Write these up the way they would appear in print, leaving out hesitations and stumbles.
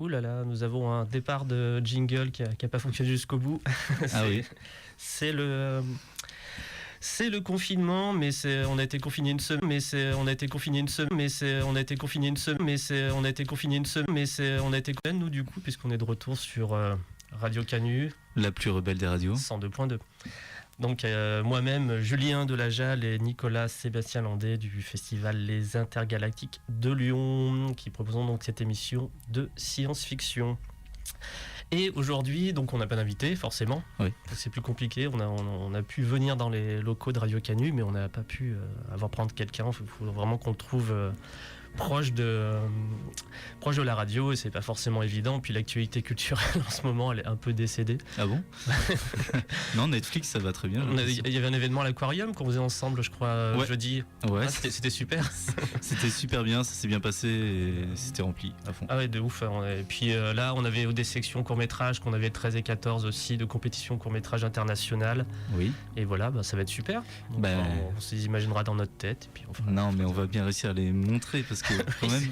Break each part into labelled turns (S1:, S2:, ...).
S1: Ouh là là, nous avons un départ de jingle qui a pas fonctionné jusqu'au bout.
S2: Ah oui.
S1: C'est le confinement, mais on a été confiné une semaine, nous du coup, puisqu'on est de retour sur Radio Canu.
S2: La plus rebelle des radios.
S1: 102.2. Donc moi-même, Julien Delajal et Nicolas Sébastien Landais du festival Les Intergalactiques de Lyon, qui proposons donc cette émission de science-fiction. Et aujourd'hui, donc on n'a pas d'invité, forcément.
S2: Oui.
S1: C'est plus compliqué. On a pu venir dans les locaux de Radio Canu, mais on n'a pas pu prendre quelqu'un. Il faut vraiment qu'on le trouve proche de la radio, et c'est pas forcément évident. Puis l'actualité culturelle en ce moment, elle est un peu décédée.
S2: Ah bon? Non, Netflix, ça va très bien.
S1: Il y avait un événement à l'Aquarium qu'on faisait ensemble, je crois, jeudi.
S2: Ouais.
S1: C'était super.
S2: C'était super bien, ça s'est bien passé et c'était rempli à fond.
S1: Ah ouais, de ouf. Et puis là, on avait des sections court-métrage, qu'on avait 13 et 14 aussi, de compétition court-métrage internationale.
S2: Oui.
S1: Et voilà, ça va être super. Donc, on se les imaginera dans notre tête. Et puis
S2: non, mais on va bien réussir à les montrer parce que quand même,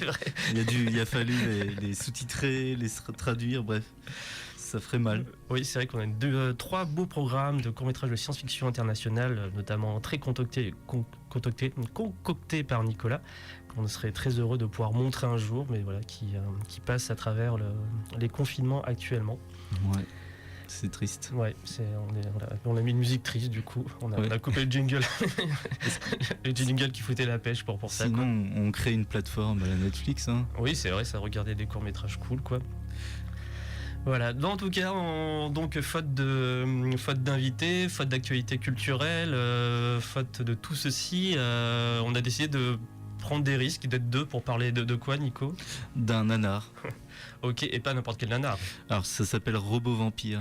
S2: il a fallu les sous-titrer, les traduire, bref. Ça ferait mal.
S1: Oui, c'est vrai qu'on a 3 beaux programmes de court-métrage de science-fiction internationale, notamment très concoctés par Nicolas, qu'on serait très heureux de pouvoir montrer un jour, mais voilà, qui passe à travers les confinements actuellement.
S2: Ouais. C'est triste.
S1: Ouais, on a mis une musique triste du coup. On a coupé le jingle. Le jingle qui foutait la pêche pour ça.
S2: Sinon, on crée une plateforme à la Netflix. Hein.
S1: Oui, c'est vrai, ça regardait des courts-métrages cool, quoi. Voilà, en tout cas, donc faute d'invités, faute d'actualité culturelle, faute de tout ceci, on a décidé de prendre des risques, d'être deux pour parler de quoi, Nico?
S2: D'un nanar.
S1: Ok, et pas n'importe quel nanar.
S2: Alors ça s'appelle Robot Vampire.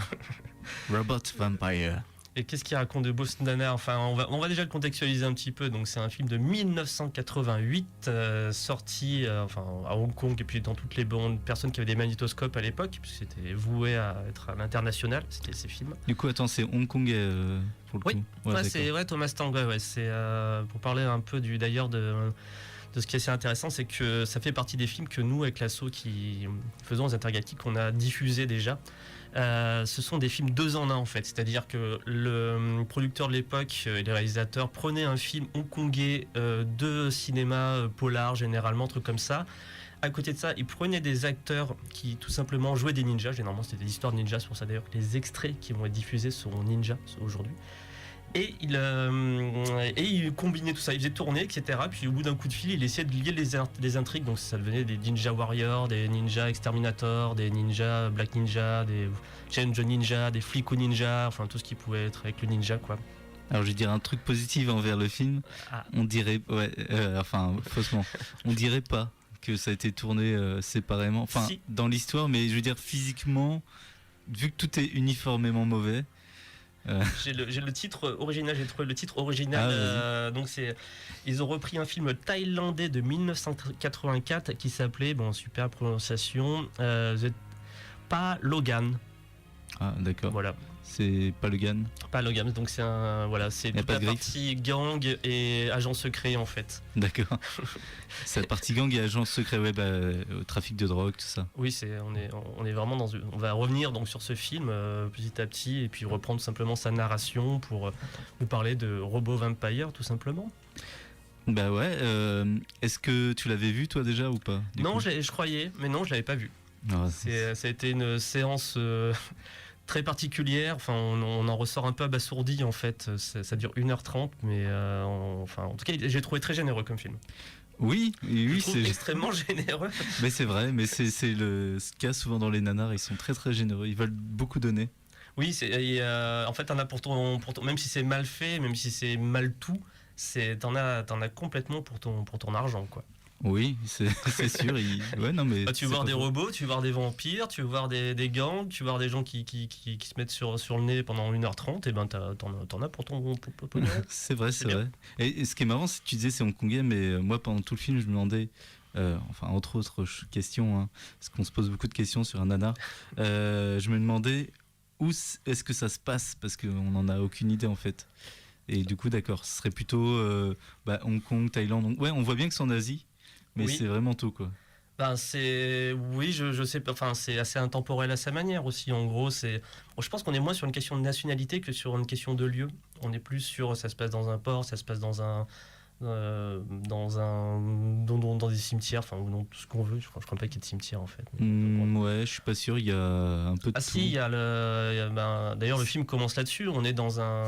S2: Robot Vampire.
S1: Et qu'est-ce qu'il raconte de beau ce nanar? Enfin, on va déjà le contextualiser un petit peu. Donc c'est un film de 1988 sorti à Hong Kong et puis dans toutes les bonnes personnes qui avaient des magnétoscopes à l'époque, puisque c'était voué à être à l'international, c'était ces films.
S2: Du coup, attends, c'est hongkongais pour le coup.
S1: Ouais, c'est vrai, Thomas Tanguy. Ouais, c'est pour parler un peu d'ailleurs de ce qui est assez intéressant, c'est que ça fait partie des films que nous, avec l'asso qui faisons aux Intergalactiques, on a diffusé déjà. Ce sont des films 2 en 1 en fait, c'est-à-dire que le producteur de l'époque et les réalisateurs prenaient un film hongkongais de cinéma polar généralement, truc comme ça. À côté de ça, ils prenaient des acteurs qui tout simplement jouaient des ninjas. Généralement, c'était des histoires de ninjas, c'est pour ça d'ailleurs que les extraits qui vont être diffusés seront ninjas aujourd'hui. Et il combinait tout ça, il faisait tourner, etc. Puis au bout d'un coup de fil, il essayait de lier les intrigues. Donc ça devenait des ninja warriors, des ninja exterminators, des ninja black ninja, des change ninja, des flico ninja, enfin tout ce qui pouvait être avec le ninja, quoi.
S2: Alors je vais dire un truc positif envers le film. On dirait, faussement, on dirait pas que ça a été tourné séparément, si. Dans l'histoire, mais je veux dire physiquement, vu que tout est uniformément mauvais.
S1: J'ai le titre original, j'ai trouvé le titre original. Donc ils ont repris un film thaïlandais de 1984 qui s'appelait, super prononciation, pas Logan.
S2: Ah d'accord.
S1: Voilà.
S2: C'est pas Logan.
S1: Pas Logan, donc c'est toute la partie gang et agent secret en fait.
S2: D'accord. C'est la partie gang et agent secret, au trafic de drogue, tout ça.
S1: Oui, on est vraiment on va revenir donc sur ce film petit à petit et puis reprendre simplement sa narration pour vous parler de Robot Vampire tout simplement.
S2: Bah ouais. Est-ce que tu l'avais vu toi déjà ou pas?
S1: Non, je croyais, mais non, je l'avais pas vu.
S2: Non,
S1: ça a été une séance très particulière, on en ressort un peu abasourdi en fait, ça dure 1h30, mais en tout cas j'ai trouvé très généreux comme film.
S2: Oui,
S1: c'est extrêmement généreux.
S2: Mais c'est vrai, mais c'est le cas souvent dans les nanars, ils sont très très généreux, ils veulent beaucoup donner.
S1: Oui, en fait t'en as pour ton, même si c'est mal fait, même si c'est mal tout, t'en as complètement pour ton argent, quoi.
S2: Oui, c'est sûr.
S1: Tu veux voir des robots, tu veux voir des vampires, tu veux voir des gangs, tu veux voir des gens qui se mettent sur le nez pendant 1h30, et t'en as pour ton pognon.
S2: C'est vrai. Et ce qui est marrant, c'est que tu disais c'est hongkongais, mais moi pendant tout le film, je me demandais, entre autres questions, parce qu'on se pose beaucoup de questions sur un nanar, je me demandais où est-ce que ça se passe, parce qu'on n'en a aucune idée en fait. Et du coup, d'accord, ce serait plutôt Hong Kong, Thaïlande. Ouais, on voit bien que c'est en Asie. Mais oui. C'est vraiment tout, quoi.
S1: Ben oui, je sais pas, enfin c'est assez intemporel à sa manière aussi. En gros, je pense qu'on est moins sur une question de nationalité que sur une question de lieu. On est plus sur, ça se passe dans un port, ça se passe dans des cimetières, enfin ou dans tout ce qu'on veut. Je crois pas qu'il y ait de cimetière en fait.
S2: Ouais, je suis pas sûr. Il y a un peu de
S1: Ah
S2: tout.
S1: si, d'ailleurs le film commence là-dessus. On est dans un.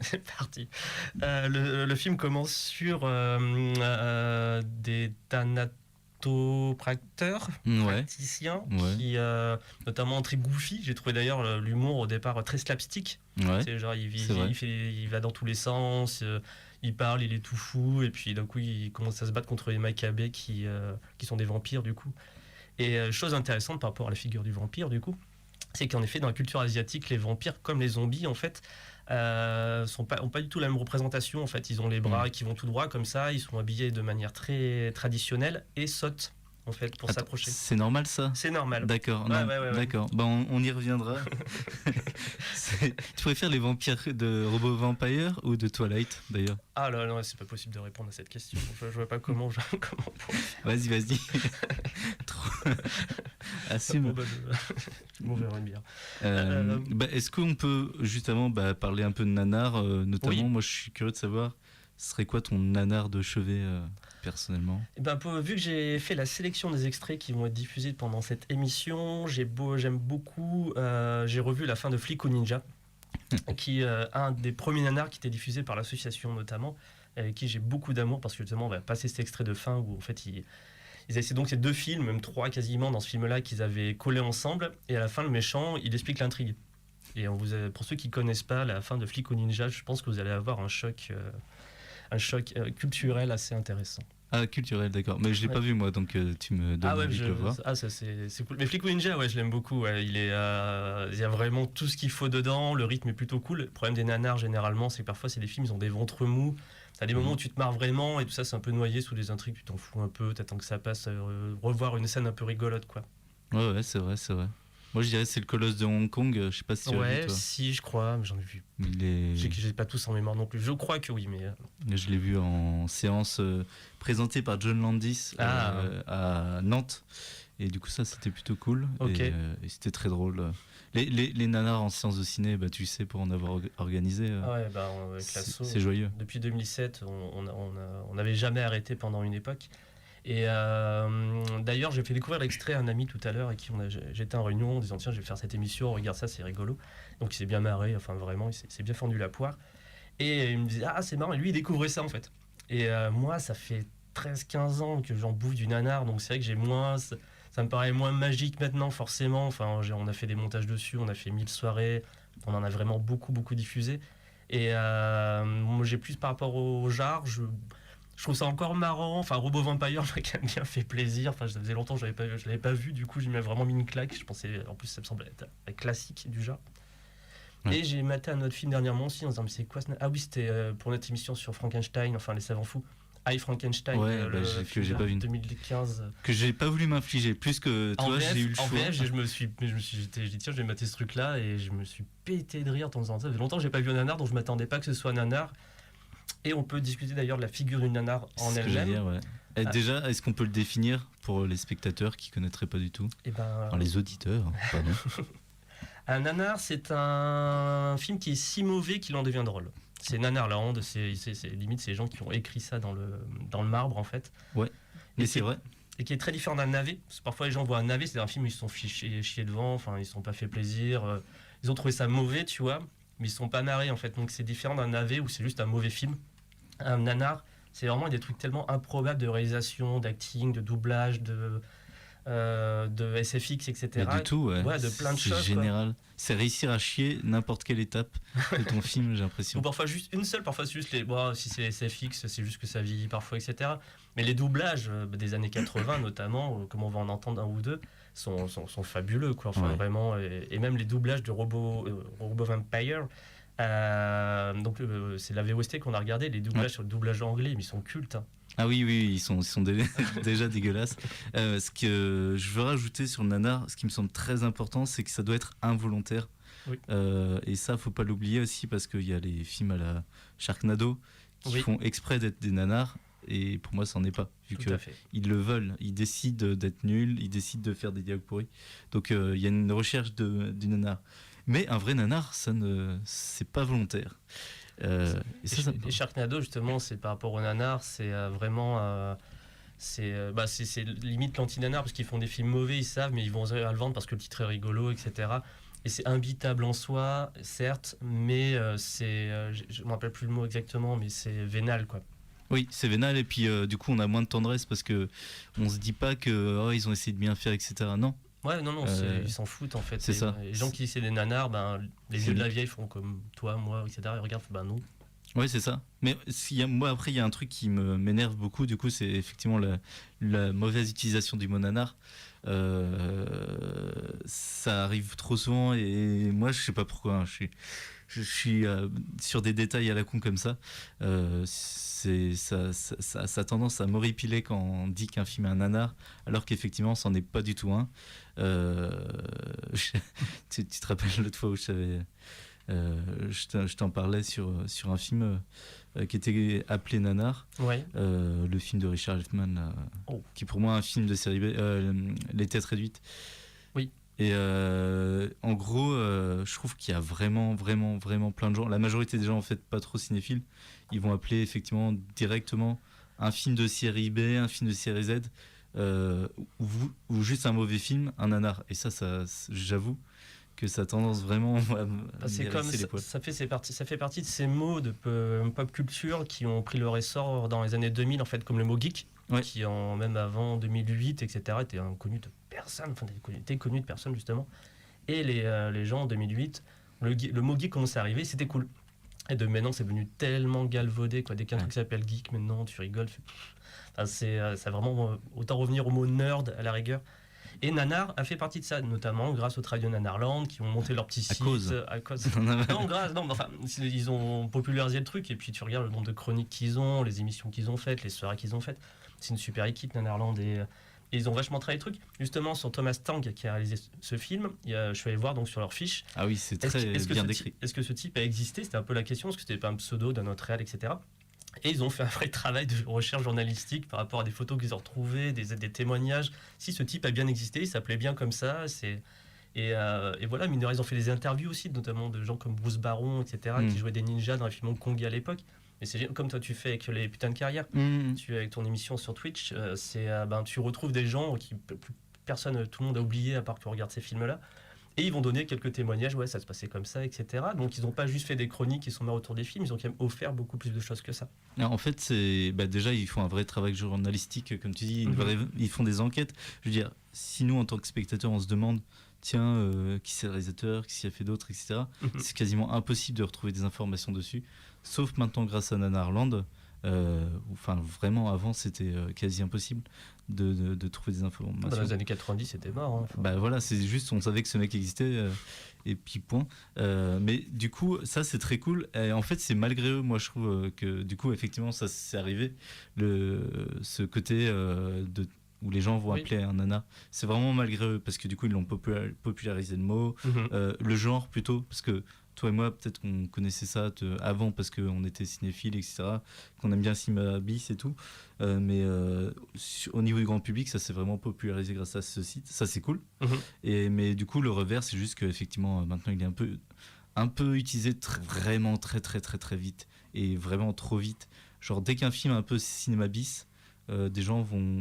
S1: C'est parti. Le film commence sur des thanatopracteurs,
S2: Ouais,
S1: praticiens,
S2: ouais,
S1: qui, notamment très goofy. J'ai trouvé d'ailleurs l'humour au départ très slapstick.
S2: ouais.
S1: C'est genre
S2: C'est vrai.
S1: il va dans tous les sens, il parle, il est tout fou, et puis d'un coup il commence à se battre contre les Maccabées qui sont des vampires du coup. Et chose intéressante par rapport à la figure du vampire du coup, c'est qu'en effet dans la culture asiatique, les vampires comme les zombies en fait ont pas du tout la même représentation. En fait, ils ont les bras qui vont tout droit comme ça, ils sont habillés de manière très traditionnelle et sautent en fait pour
S2: Attends,
S1: s'approcher.
S2: c'est normal ça?
S1: C'est normal.
S2: D'accord,
S1: Ouais,
S2: non,
S1: ouais.
S2: d'accord. Bah, on y reviendra. Tu préfères les vampires de Robo Vampire ou de Twilight d'ailleurs?
S1: Ah là, non, c'est pas possible de répondre à cette question. Je vois pas comment on pourrait faire.
S2: Vas-y. Trop. Assume.
S1: Bon, bah, je m'en verrai une bière.
S2: Est-ce qu'on peut justement parler un peu de nanar, notamment?
S1: Oui.
S2: Moi, je suis curieux de savoir, ce serait quoi ton nanar de chevet personnellement?
S1: Eh ben, vu que j'ai fait la sélection des extraits qui vont être diffusés pendant cette émission, j'aime beaucoup. J'ai revu la fin de Flic ou Ninja, qui un des premiers nanars qui était diffusé par l'association notamment, avec qui j'ai beaucoup d'amour parce que justement on va passer cet extrait de fin où en fait ils essaient donc ces deux films, même trois quasiment dans ce film-là qu'ils avaient collé ensemble, et à la fin le méchant il explique l'intrigue. Et pour ceux qui connaissent pas la fin de Flic ou Ninja, je pense que vous allez avoir un choc culturel assez intéressant.
S2: Ah, culturel, d'accord. Mais je l'ai pas vu moi, donc tu me donnes envie de le voir.
S1: Ah, ça c'est cool. Mais Flic ou Ninja, ouais, je l'aime beaucoup. Ouais. Il y a vraiment tout ce qu'il faut dedans. Le rythme est plutôt cool. Le problème des nanars, généralement, c'est que parfois, c'est des films, ils ont des ventres mous. T'as des moments où tu te marres vraiment et tout ça, c'est un peu noyé sous des intrigues. Tu t'en fous un peu. T'attends que ça passe. Revoir une scène un peu rigolote, quoi.
S2: Ouais, c'est vrai. Moi, je dirais que c'est le Colosse de Hong Kong. Je sais pas si tu l'as vu,
S1: Ouais,
S2: toi.
S1: si, je crois, mais j'en ai vu.
S2: Il
S1: J'ai pas tous en mémoire non plus. Je crois que oui, mais.
S2: Je l'ai vu en séance présentée par John Landis à Nantes. Et du coup, ça, c'était plutôt cool.
S1: Ok.
S2: Et c'était très drôle. Les nanars en séance de ciné, tu sais, pour en avoir organisé,
S1: Ah ouais, avec l'assaut,
S2: c'est joyeux.
S1: depuis 2007, on n'avait jamais arrêté pendant une époque. Et d'ailleurs, j'ai fait découvrir l'extrait à un ami tout à l'heure avec qui j'étais en réunion en disant tiens, je vais faire cette émission, regarde ça, c'est rigolo. Donc il s'est bien marré, enfin vraiment, il s'est bien fendu la poire. Et il me disait ah, c'est marrant, et lui il découvrait ça en fait. Et moi, ça fait 13-15 ans que j'en bouffe du nanar, donc c'est vrai que j'ai moins. Ça me paraît moins magique maintenant, forcément. Enfin, on a fait des montages dessus, on a fait 1000 soirées, on en a vraiment beaucoup, beaucoup diffusé. Et moi, j'ai plus par rapport au genre, je trouve ça encore marrant. Enfin, Robo Vampire m'a quand même bien fait plaisir. Enfin, ça faisait longtemps que je l'avais pas vu, du coup, j'ai vraiment mis une claque. Je pensais, en plus, ça me semblait être un classique du genre.
S2: Ouais.
S1: Et j'ai maté un autre film dernièrement aussi en disant, mais c'est quoi ce... Ah oui, c'était pour notre émission sur Frankenstein, enfin, Les Savants Fous. I Frankenstein,
S2: Ouais, que j'ai pas vu.
S1: 2015.
S2: Que j'ai pas voulu m'infliger, plus que toi, j'ai eu le choix.
S1: En VF, j'ai dit tiens, je vais mater ce truc-là et je me suis pété de rire de temps en temps. Ça fait longtemps que j'ai pas vu un nanar, donc je m'attendais pas que ce soit un nanar. Et on peut discuter d'ailleurs de la figure du nanar en
S2: C'est ce que j'allais
S1: elle-même.
S2: dire, ouais. Et déjà, est-ce qu'on peut le définir pour les spectateurs qui connaîtraient pas du tout?
S1: Et
S2: Enfin, les auditeurs, pardon.
S1: un nanar, c'est un film qui est si mauvais qu'il en devient drôle. C'est Nanarland, c'est limite ces gens qui ont écrit ça dans le marbre en fait.
S2: Ouais, mais c'est vrai.
S1: Et qui est très différent d'un navet. Parce que parfois les gens voient un navet, c'est un film où ils se sont chiés devant, enfin ils se sont pas fait plaisir, ils ont trouvé ça mauvais, tu vois, mais ils se sont pas marrés en fait. Donc c'est différent d'un navet où c'est juste un mauvais film. Un nanar, c'est vraiment des trucs tellement improbables de réalisation, d'acting, de doublage, de SFX, etc.
S2: Mais du tout, ouais.
S1: Ouais, de plein de choses.
S2: C'est général. C'est réussir à chier n'importe quelle étape de ton film, j'ai l'impression.
S1: Ou parfois juste une seule, parfois c'est juste si c'est SFX, c'est juste que ça vieillit parfois, etc. Mais les doublages des années 80 notamment, comme on va en entendre un ou deux, sont fabuleux, quoi. Enfin,
S2: Ouais.
S1: vraiment, et même les doublages de Robo Vampire. Donc c'est la VOST qu'on a regardé, les doublages sur le doublage anglais, mais ils sont cultes. Hein.
S2: Ah oui, ils sont déjà dégueulasses. Ce que je veux rajouter sur le nanar, ce qui me semble très important, c'est que ça doit être involontaire.
S1: Oui.
S2: Et ça, faut pas l'oublier aussi, parce qu'il y a les films à la Sharknado qui
S1: Oui.
S2: font exprès d'être des nanars. et pour moi, ça n'en est pas, vu
S1: Tout à fait.
S2: qu'ils le veulent. Ils décident d'être nuls, ils décident de faire des dialogues pourris. Donc, il y a une recherche du nanar. Mais un vrai nanar, c'est pas volontaire. Et ça
S1: Et Sharknado, justement, c'est par rapport au nanar, c'est vraiment. C'est limite l'anti-nanar, parce qu'ils font des films mauvais, ils savent, mais ils vont à le vendre parce que le titre est rigolo, etc. Et c'est imbitable en soi, certes, mais je me rappelle plus le mot exactement, mais c'est vénal, quoi.
S2: Oui, c'est vénal, et puis du coup, on a moins de tendresse parce que on se dit pas que ils ont essayé de bien faire, etc. Non,
S1: Ouais, non, ils s'en foutent en fait.
S2: c'est ça.
S1: Les gens qui disent c'est des nanars, les
S2: C'est
S1: vieux de la vieille font comme toi, moi, etc. Ils regardent, non.
S2: Ouais, c'est ça. Mais moi, après, il y a un truc qui m'énerve beaucoup, du coup, c'est effectivement la mauvaise utilisation du mot nanar. Ça arrive trop souvent, et moi, je sais pas pourquoi, hein. Je suis sur des détails à la con comme ça. Ça a tendance à m'horripiler quand on dit qu'un film est un nanar, alors qu'effectivement, c'en est pas du tout un. Tu te rappelles l'autre fois où je t'en parlais sur un film qui était appelé Nanar,
S1: Ouais.
S2: le film de Richard Elfman, qui est pour moi un film de série B, Les Têtes Réduites.
S1: Oui.
S2: Et en gros, je trouve qu'il y a vraiment, vraiment, vraiment plein de gens. La majorité des gens, en fait, pas trop cinéphiles, ils vont appeler effectivement directement un film de série B, un film de série Z, ou juste un mauvais film, un nanar. Et ça j'avoue que ça a tendance vraiment à
S1: C'est comme
S2: m'hérisser les poils.
S1: ça fait partie de ces mots de pop culture qui ont pris leur essor dans les années 2000, en fait, comme le mot geek,
S2: Ouais.
S1: qui même avant 2008, etc., était inconnu de personne, était connu de personne justement. Et les gens en 2008, le mot geek commençait à arriver, c'était cool. Et de maintenant, c'est devenu tellement galvaudé, quoi. Dès qu'un truc s'appelle geek, maintenant, tu rigoles. C'est vraiment autant revenir au mot nerd à la rigueur. Et Nanar a fait partie de ça, notamment grâce au travail de Nanarland, qui ont monté leur petit site. À cause. Ils ont popularisé le truc, et puis tu regardes le nombre de chroniques qu'ils ont, les émissions qu'ils ont faites, les soirées qu'ils ont faites. C'est une super équipe, Nanarland, et ils ont vachement travaillé le truc. Justement, sur Thomas Tang, qui a réalisé ce film, je suis allé voir donc, sur leur fiche.
S2: Ah oui, c'est très bien décrit.
S1: Est-ce que ce type a existé? C'était un peu la question, parce que c'était pas un pseudo d'un autre réel, etc. Et ils ont fait un vrai travail de recherche journalistique par rapport à des photos qu'ils ont retrouvées, des témoignages. Si ce type a bien existé, il s'appelait bien comme ça. Et voilà, mine de rien, ils ont fait des interviews aussi, notamment de gens comme Bruce Baron, etc., qui jouaient des ninjas dans les films hongkongais à l'époque. Mais c'est comme toi, tu fais avec les putains de carrières. Avec ton émission sur Twitch, tu retrouves des gens qui personne, tout le monde a oublié à part que regarde ces films-là. Et ils vont donner quelques témoignages, ouais, ça se passait comme ça, etc. Donc ils n'ont pas juste fait des chroniques, ils sont morts autour des films, ils ont quand même offert beaucoup plus de choses que ça.
S2: Alors, en fait, déjà, ils font un vrai travail journalistique, comme tu dis, ils font des enquêtes. Je veux dire, si nous, en tant que spectateurs, on se demande, tiens, qui c'est le réalisateur, qui s'y a fait d'autres, etc., c'est quasiment impossible de retrouver des informations dessus, sauf maintenant grâce à Nanarland. Enfin, vraiment, avant, c'était quasi impossible de trouver des informations.
S1: Dans les années 90, c'était mort. Hein,
S2: bah voilà, c'est juste, on savait que ce mec existait, et puis point. Mais du coup, ça, c'est très cool. Et en fait, c'est malgré eux, moi, je trouve que du coup, effectivement, ça c'est arrivé. Ce côté où les gens vont appeler un nanar, c'est vraiment malgré eux, parce que du coup, ils l'ont popularisé le mot, le genre plutôt, parce que toi et moi, peut-être qu'on connaissait ça avant parce qu'on était cinéphiles, etc., qu'on aime bien le cinéma bis et tout. Mais au niveau du grand public, ça s'est vraiment popularisé grâce à ce site. Ça, c'est cool. Mais du coup, le revers, c'est juste qu'effectivement, maintenant, il est un peu utilisé vraiment très, très, très, très vite. Et vraiment trop vite. Genre, dès qu'un film est un peu cinéma bis,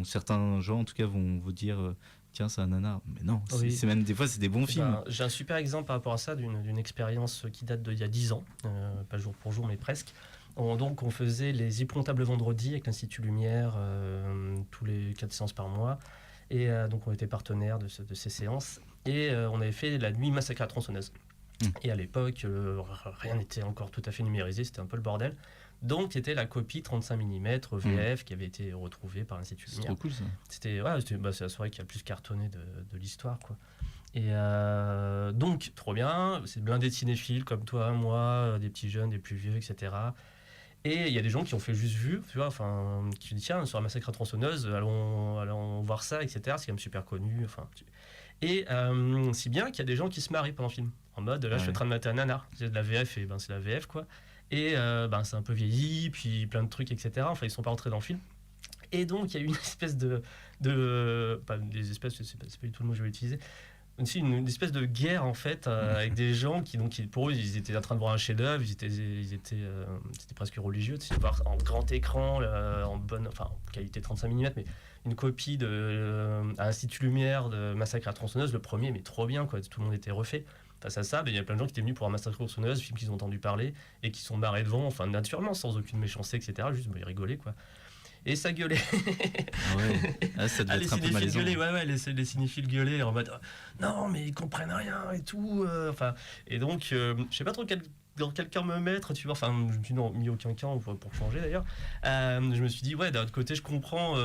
S2: certains gens, en tout cas, vont vous dire... tiens, c'est un nanar. Mais non, c'est même des fois, c'est des bons films.
S1: J'ai un super exemple par rapport à ça, d'une expérience qui date d'il y a 10 ans, pas jour pour jour, mais presque. On faisait les Incomptables vendredis avec l'Institut Lumière tous les 4 séances par mois. Et donc, on était partenaires de ces séances. Et on avait fait la nuit massacre à la tronçonneuse. Et à l'époque, rien n'était encore tout à fait numérisé, c'était un peu le bordel. Donc, c'était la copie 35 mm VF qui avait été retrouvée par l'Institut Lumière.
S2: C'est trop cool, ça.
S1: C'est la soirée qui a le plus cartonné de l'histoire, quoi. Et donc, trop bien, c'est blindé de cinéphiles comme toi, moi, des petits jeunes, des plus vieux, etc. Et il y a des gens qui ont fait juste vu, tu vois, qui disent tiens, sur la massacre à tronçonneuse, allons voir ça, etc. C'est quand même super connu. Et si bien qu'il y a des gens qui se marient pendant le film. En mode, là, je suis en train de mater un nanar. C'est de la VF, et c'est la VF, quoi. Et c'est un peu vieilli, puis plein de trucs, etc. Enfin, ils sont pas rentrés dans le film. Et donc, il y a eu une espèce pas des espèces, c'est pas du tout le mot que je vais utiliser. Aussi une espèce de guerre en fait avec des gens pour eux ils étaient en train de voir un chef-d'œuvre, c'était presque religieux, de voir en grand écran, en qualité 35 mm, mais une copie de à Institut Lumière de Massacre à la tronçonneuse, le premier, mais trop bien quoi, tout le monde était refait. Face à ça, il y a plein de gens qui étaient venus pour un Massacre à la tronçonneuse, film qu'ils ont entendu parler et qui sont marrés devant, enfin naturellement sans aucune méchanceté, etc. Juste ils rigolaient quoi. Et ça gueulait.
S2: Ah ouais. Ah, ça devait être un peu malaisant.
S1: Les cinéphiles gueulaient en mode non, mais ils comprennent rien et tout. Et donc, je sais pas trop dans quel camp me mettre, tu vois. Enfin, je me suis mis aucun camp pour changer d'ailleurs. Je me suis dit, ouais, d'un autre côté, je comprends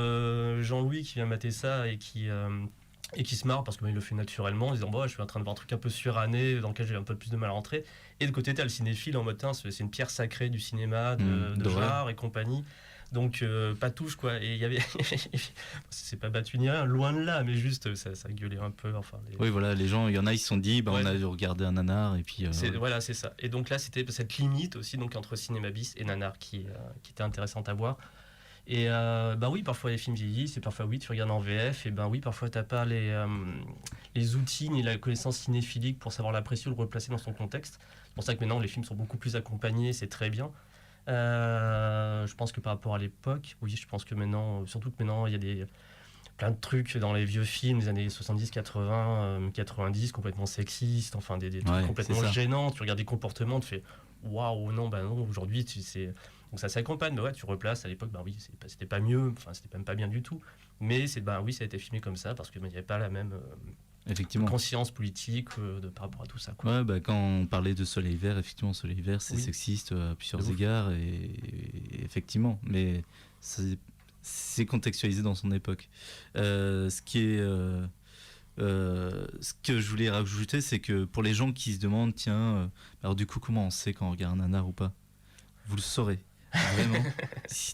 S1: Jean-Louis qui vient mater ça et qui se marre parce qu'il le fait naturellement en disant, je suis en train de voir un truc un peu suranné dans lequel j'ai un peu plus de mal à rentrer. Et de côté, t'as le cinéphile en mode, c'est une pierre sacrée du cinéma, de genre et compagnie. Donc pas touche quoi, et il y avait c'est pas battu ni rien, loin de là, mais juste ça gueulait un peu,
S2: oui voilà, les gens, il y en a, ils se sont dit on a regardé un nanar et puis
S1: voilà, c'est ça. Et donc là c'était cette limite aussi donc entre cinéma bis et nanar qui était intéressante à voir. Et oui, parfois les films vieillissent, et parfois oui tu regardes en VF, et oui parfois t'as pas les outils ni la connaissance cinéphilique pour savoir l'apprécier ou le replacer dans son contexte. C'est pour ça que maintenant les films sont beaucoup plus accompagnés, c'est très bien. Je pense que par rapport à l'époque, oui, je pense que maintenant, surtout que maintenant, il y a plein de trucs dans les vieux films des années 70, 80, 90, complètement sexistes, enfin des trucs complètement gênants. Tu regardes des comportements, tu fais waouh, non, aujourd'hui, donc ça s'accompagne, mais ouais, tu replaces à l'époque, oui, c'était pas mieux, enfin, c'était même pas bien du tout, mais oui, ça a été filmé comme ça parce qu'il n'y avait pas la même.
S2: Effectivement.
S1: Conscience politique par rapport à tout ça quoi.
S2: Ouais, quand on parlait de Soleil Vert, effectivement Soleil Vert c'est sexiste à plusieurs égards et effectivement, mais c'est contextualisé dans son époque. Ce que je voulais rajouter, c'est que pour les gens qui se demandent alors du coup comment on sait quand on regarde un nanar ou pas, vous le saurez. Vraiment.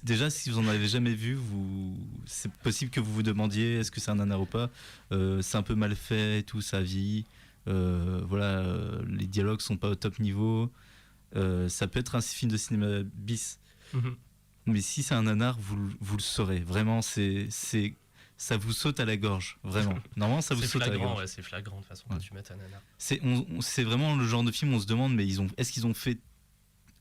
S2: Déjà, si vous en avez jamais vu, c'est possible que vous vous demandiez est-ce que c'est un nanar ou pas. C'est un peu mal fait, tout ça vieillit. Les dialogues sont pas au top niveau. Ça peut être un film de cinéma bis. Mm-hmm. Mais si c'est un nanar, vous le saurez. Vraiment, ça vous saute à la gorge. Vraiment. Normalement, ça vous saute à la gorge.
S1: C'est flagrant de toute façon quand tu mets un nanar.
S2: C'est vraiment le genre de film où on se demande mais est-ce qu'ils ont fait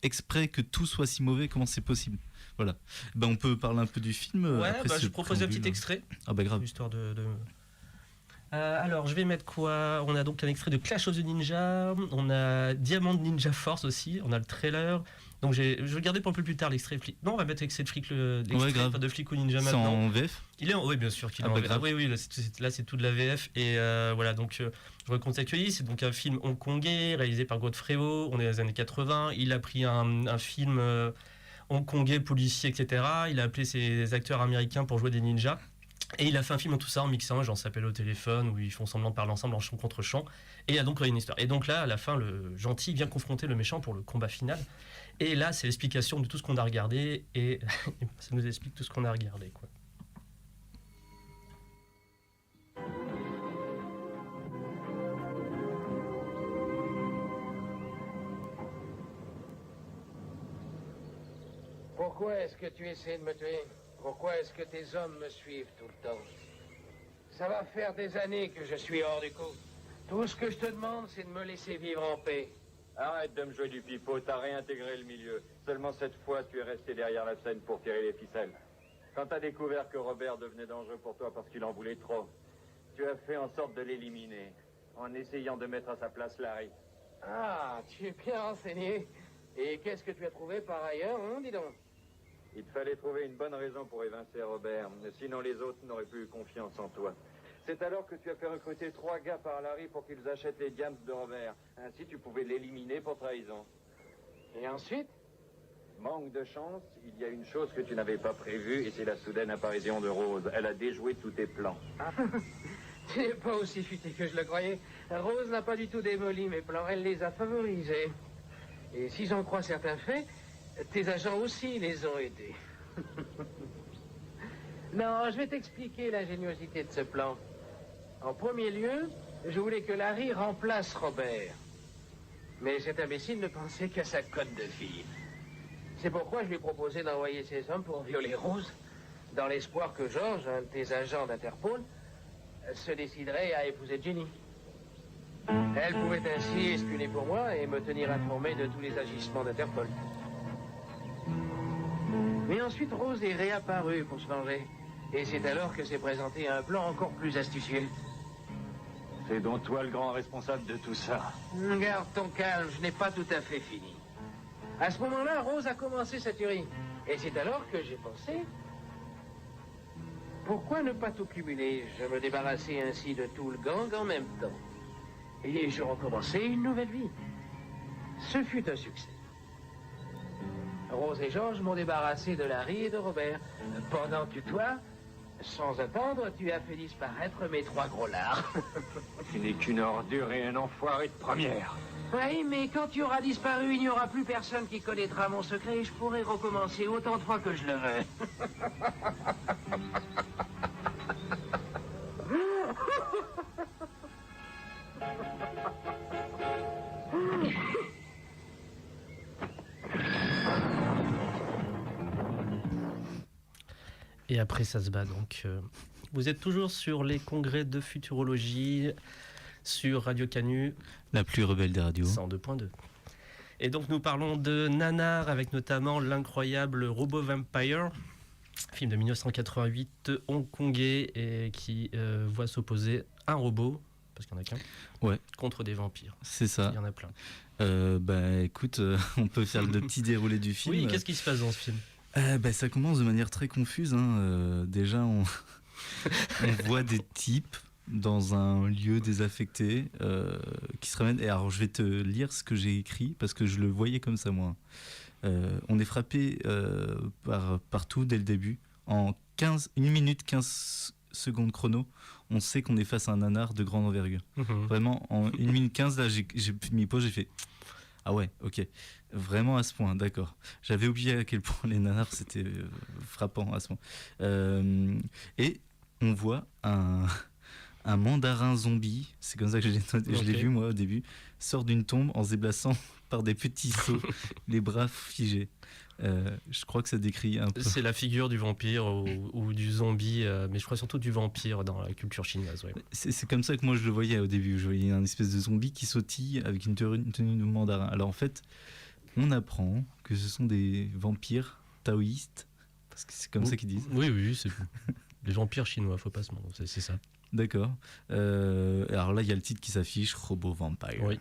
S2: exprès que tout soit si mauvais, comment c'est possible? Voilà. On peut parler un peu du film.
S1: Je propose un petit extrait.
S2: Ah grave.
S1: Histoire de... alors, je vais mettre quoi? On a donc un extrait de Clash of the Ninja, on a Diamond Ninja Force aussi, on a le trailer. Donc je vais le garder pour un peu plus tard l'extrait. Non, on va mettre l'extrait de Flic ou Ninja maintenant.
S2: C'est en VF?
S1: Oui, bien sûr qu'il est en VF. Oui, là c'est tout de la VF. Et donc je recontextualise. C'est donc un film hongkongais réalisé par Godfrey Ho. On est dans les années 80. Il a pris un film hongkongais, policier, etc. Il a appelé ses acteurs américains pour jouer des ninjas. Et il a fait un film en tout ça en mixant, genre s'appelle au téléphone, où ils font semblant de parler ensemble en chant contre chant. Et il y a donc une histoire. Et donc là, à la fin, le gentil vient confronter le méchant pour le combat final. Et là, c'est l'explication de tout ce qu'on a regardé. Et ça nous explique tout ce qu'on a regardé, quoi.
S3: Pourquoi est-ce que tu essaies de me tuer? Pourquoi est-ce que tes hommes me suivent tout le temps? Ça va faire des années que je suis hors du coup. Tout ce que je te demande, c'est de me laisser vivre en paix.
S4: Arrête de me jouer du pipeau, t'as réintégré le milieu. Seulement cette fois, tu es resté derrière la scène pour tirer les ficelles. Quand t'as découvert que Robert devenait dangereux pour toi parce qu'il en voulait trop, tu as fait en sorte de l'éliminer, en essayant de mettre à sa place Larry.
S3: Ah, tu es bien renseigné. Et qu'est-ce que tu as trouvé par ailleurs, dis donc?
S4: Il te fallait trouver une bonne raison pour évincer Robert, sinon les autres n'auraient plus eu confiance en toi. C'est alors que tu as fait recruter 3 gars par Larry pour qu'ils achètent les diams de Robert. Ainsi, tu pouvais l'éliminer pour trahison.
S3: Et ensuite?
S4: Manque de chance, il y a une chose que tu n'avais pas prévue, et c'est la soudaine apparition de Rose. Elle a déjoué tous tes plans.
S3: Ah, tu n'es pas aussi futé que je le croyais. Rose n'a pas du tout démoli mes plans, elle les a favorisés. Et si j'en crois certains faits, tes agents aussi les ont aidés. Non, je vais t'expliquer l'ingéniosité de ce plan. En premier lieu, je voulais que Larry remplace Robert. Mais cet imbécile ne pensait qu'à sa cote de fille. C'est pourquoi je lui ai proposé d'envoyer ses hommes pour violer Rose, dans l'espoir que George, un de tes agents d'Interpol, se déciderait à épouser Jenny. Elle pouvait ainsi espionner pour moi et me tenir informé de tous les agissements d'Interpol. Mais ensuite, Rose est réapparue pour se venger. Et c'est alors que s'est présenté un plan encore plus astucieux.
S4: C'est donc toi le grand responsable de tout ça.
S3: Garde ton calme, je n'ai pas tout à fait fini. À ce moment-là, Rose a commencé sa tuerie. Et c'est alors que j'ai pensé... Pourquoi ne pas tout cumuler? Je me débarrassais ainsi de tout le gang en même temps. Et je recommençais une nouvelle vie. Ce fut un succès. Rose et Georges m'ont débarrassé de Larry et de Robert. Pendant que toi, sans attendre, tu as fait disparaître mes 3 gros lards.
S4: Tu n'es qu'une ordure et un enfoiré de première.
S3: Oui, mais quand tu auras disparu, il n'y aura plus personne qui connaîtra mon secret et je pourrai recommencer autant de fois que je le veux.
S1: Et après, ça se bat. Donc, vous êtes toujours sur les congrès de futurologie sur Radio Canu,
S2: La plus rebelle des radios.
S1: 102.2. Et donc, nous parlons de nanar avec notamment l'incroyable Robo Vampire, film de 1988 hongkongais et qui voit s'opposer un robot, parce qu'il n'y en a qu'un,
S2: Ouais.
S1: contre des vampires.
S2: C'est ça.
S1: Il y en a plein.
S2: Écoute, on peut faire le petit déroulé du film.
S1: Oui, qu'est-ce qui se passe dans ce film?
S2: Ça commence de manière très confuse. Déjà, on voit des types dans un lieu désaffecté qui se ramènent. Et alors, je vais te lire ce que j'ai écrit parce que je le voyais comme ça, moi. On est frappé par tout dès le début. En 1 minute 15 secondes chrono, on sait qu'on est face à un nanar de grande envergure. Vraiment, en 1 minute 15, là, j'ai mis pause, j'ai fait... Ah ouais, ok. Vraiment à ce point, d'accord. J'avais oublié à quel point les nanars, c'était frappant à ce point. Et on voit un mandarin zombie, c'est comme ça que je l'ai vu moi au début, sort d'une tombe en se déplaçant par des petits sauts, les bras figés. Je crois que ça décrit un peu...
S1: C'est la figure du vampire ou du zombie, mais je crois surtout du vampire dans la culture chinoise. Ouais.
S2: C'est comme ça que moi je le voyais au début. Je voyais un espèce de zombie qui sautille avec une tenue de mandarin. Alors en fait, on apprend que ce sont des vampires taoïstes, parce que c'est comme ça qu'ils disent.
S1: Oui, c'est les vampires chinois, faut pas se mentir, c'est ça.
S2: D'accord. Alors là, il y a le titre qui s'affiche, Robo Vampire.
S1: Oui.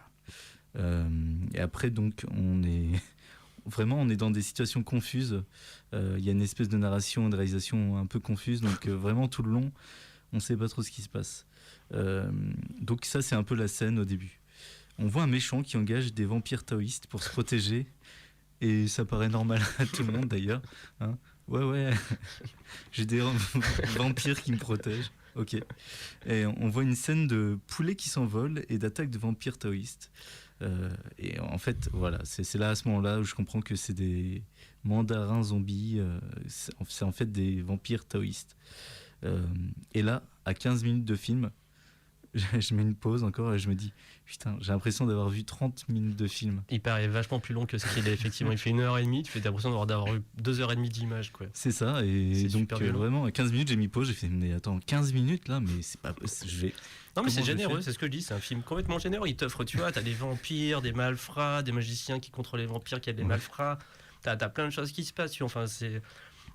S2: Et après, donc, on est dans des situations confuses. Il y a une espèce de narration, de réalisation un peu confuse. Donc vraiment, tout le long, on ne sait pas trop ce qui se passe. Donc ça, c'est un peu la scène au début. On voit un méchant qui engage des vampires taoïstes pour se protéger. Et ça paraît normal à tout le monde, d'ailleurs. Hein. Ouais. J'ai des vampires qui me protègent. Ok. Et on voit une scène de poulets qui s'envolent et d'attaque de vampires taoïstes. Et en fait, voilà, c'est là à ce moment-là où je comprends que c'est des mandarins zombies. C'est en fait des vampires taoïstes. Et là, à 15 minutes de film, je mets une pause encore et je me dis, putain, j'ai l'impression d'avoir vu 30 minutes de film.
S1: Il paraît vachement plus long que ce qu'il est, effectivement. Il fait 1h30, tu fais l'impression d'avoir eu 2h30 d'image, quoi.
S2: C'est ça, et
S1: C'est
S2: donc vraiment, à 15 minutes, j'ai mis pause, j'ai fait, mais attends, 15 minutes là, mais c'est pas possible, je vais...
S1: Non, mais c'est
S2: Comment je
S1: généreux,
S2: fais
S1: c'est ce que je dis, c'est un film complètement généreux. Il t'offre, tu vois, t'as des vampires, des malfrats, des magiciens qui contrôlent les vampires, qui aident les malfrats. T'as plein de choses qui se passent, tu vois. Enfin, c'est...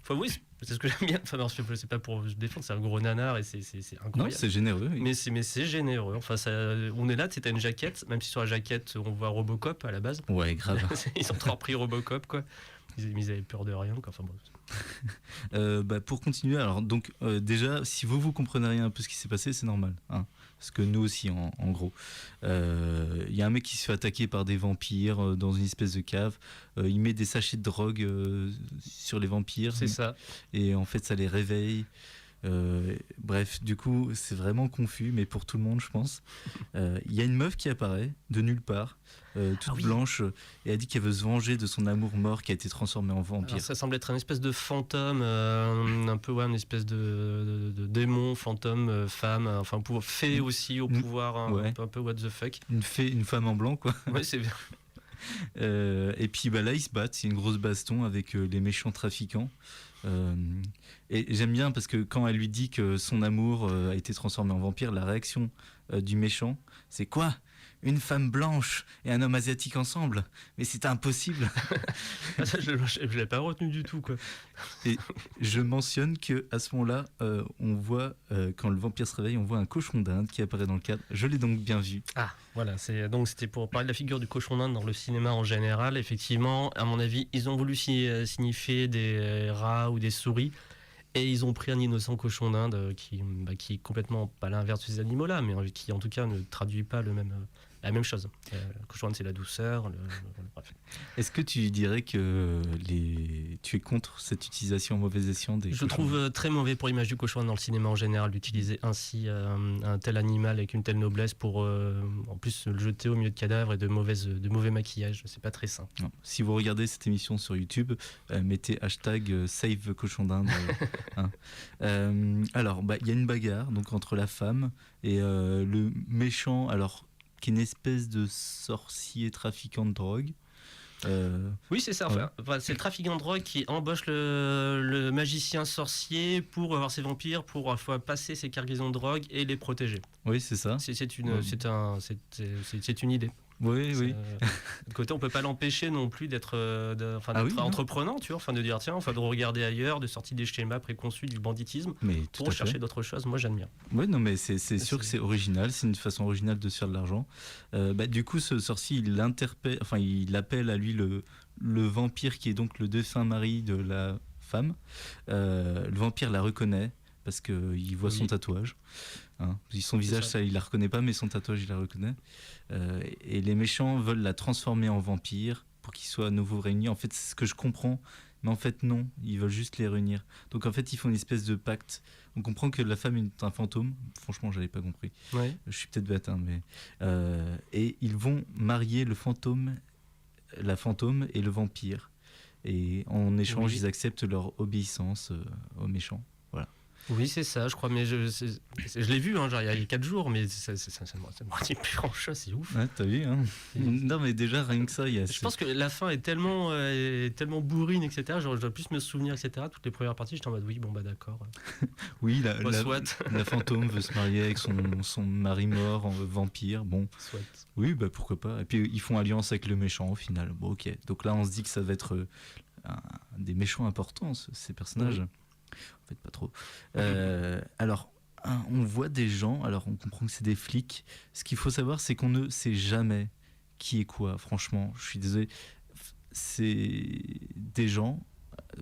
S1: Enfin, oui, c'est ce que j'aime bien. Enfin, non, c'est pas pour se défendre, c'est un gros nanar et c'est incroyable.
S2: Non, c'est généreux. Oui.
S1: Mais c'est généreux. Enfin, on est là, t'as une jaquette, même si sur la jaquette, on voit Robocop à la base.
S2: Ouais, grave.
S1: Ils ont trop repris Robocop, quoi. Ils avaient peur de rien, quoi. Enfin, bon.
S2: Pour continuer, alors, donc, déjà, si vous comprenez rien un peu ce qui s'est passé, c'est normal. Hein, parce que nous aussi, en gros. Il y a un mec qui se fait attaquer par des vampires dans une espèce de cave. Il met des sachets de drogue sur les vampires.
S1: C'est ça.
S2: Et en fait, ça les réveille. Bref, du coup, c'est vraiment confus, mais pour tout le monde, je pense. Il y a une meuf qui apparaît de nulle part, toute blanche, et elle dit qu'elle veut se venger de son amour mort qui a été transformé en vampire.
S1: Alors, ça semble être une espèce de fantôme, un peu, ouais, une espèce de démon, fantôme, femme, enfin, fée aussi au pouvoir, un peu what the fuck.
S2: Une femme en blanc, quoi.
S1: Ouais, c'est
S2: Et puis là, ils se battent. C'est une grosse baston avec les méchants trafiquants. Et j'aime bien parce que quand elle lui dit que son amour a été transformé en vampire, la réaction du méchant, c'est quoi ? Une femme blanche et un homme asiatique ensemble ? Mais c'est impossible.
S1: Ça, je ne l'ai pas retenu du tout, quoi.
S2: Et je mentionne que à ce moment-là, on voit quand le vampire se réveille, on voit un cochon d'Inde qui apparaît dans le cadre. Je l'ai donc bien vu.
S1: Ah, voilà. C'était pour parler de la figure du cochon d'Inde dans le cinéma en général. Effectivement, à mon avis, ils ont voulu signifier des rats ou des souris. Et ils ont pris un innocent cochon d'Inde qui est complètement pas l'inverse de ces animaux-là, mais qui en tout cas ne traduit pas la même chose. Le cochon d'Inde, c'est la douceur. Bref.
S2: Est-ce que tu dirais que tu es contre cette utilisation en mauvais escient des
S1: Je
S2: cochons
S1: trouve très mauvais pour l'image du cochon d'Inde dans le cinéma en général d'utiliser ainsi un tel animal avec une telle noblesse pour en plus le jeter au milieu de cadavres et de mauvais maquillage. C'est pas très sain.
S2: Non. Si vous regardez cette émission sur YouTube, mettez hashtag Save Cochon d'Inde. Hein. Alors, il y a une bagarre donc, entre la femme et le méchant, alors, qui est une espèce de sorcier trafiquant de drogue.
S1: Oui, c'est ça. Enfin, c'est le trafiquant de drogue qui embauche le magicien sorcier pour avoir ses vampires, pour passer ses cargaisons de drogue et les protéger.
S2: Oui, c'est ça.
S1: C'est une idée.
S2: Oui, oui.
S1: De côté, on peut pas l'empêcher non plus d'être entreprenant, tu vois, de dire tiens, de regarder ailleurs, de sortir des schémas préconçus du banditisme pour chercher d'autres choses. Moi, j'admire.
S2: Oui, non, mais c'est sûr que c'est original, c'est une façon originale de se faire de l'argent. Du coup, ce sorcier, il appelle à lui le vampire qui est donc le défunt mari de la femme. Le vampire la reconnaît parce qu'il voit son tatouage. Hein. Son visage, ça, il la reconnaît pas, mais son tatouage, il la reconnaît. Et les méchants veulent la transformer en vampire pour qu'ils soient à nouveau réunis. En fait, c'est ce que je comprends, mais en fait, non, ils veulent juste les réunir. Donc, en fait, ils font une espèce de pacte. On comprend que la femme est un fantôme. Franchement, j'avais pas compris.
S1: Ouais.
S2: Je suis peut-être bête, hein, mais et ils vont marier la fantôme et le vampire. Et en échange, ils acceptent leur obéissance aux méchants. Voilà.
S1: Oui, c'est ça, je crois, mais je l'ai vu il y a 4 jours, mais ça me dit plus grand chose, c'est ouf.
S2: Ouais, t'as vu, hein. Non, mais déjà, rien que ça,
S1: Je pense que la fin est tellement bourrine, etc. Genre, je dois plus me souvenir, etc. Toutes les premières parties, j'étais en mode oui, bon, d'accord.
S2: Oui, la fantôme veut se marier avec son mari mort en vampire, bon.
S1: Soit.
S2: Oui, pourquoi pas. Et puis, ils font alliance avec le méchant au final. Bon, ok. Donc là, on se dit que ça va être des méchants importants, ces personnages. Oui. En fait, pas trop. Alors, on voit des gens, alors on comprend que c'est des flics. Ce qu'il faut savoir, c'est qu'on ne sait jamais qui est quoi, franchement. Je suis désolé. C'est des gens,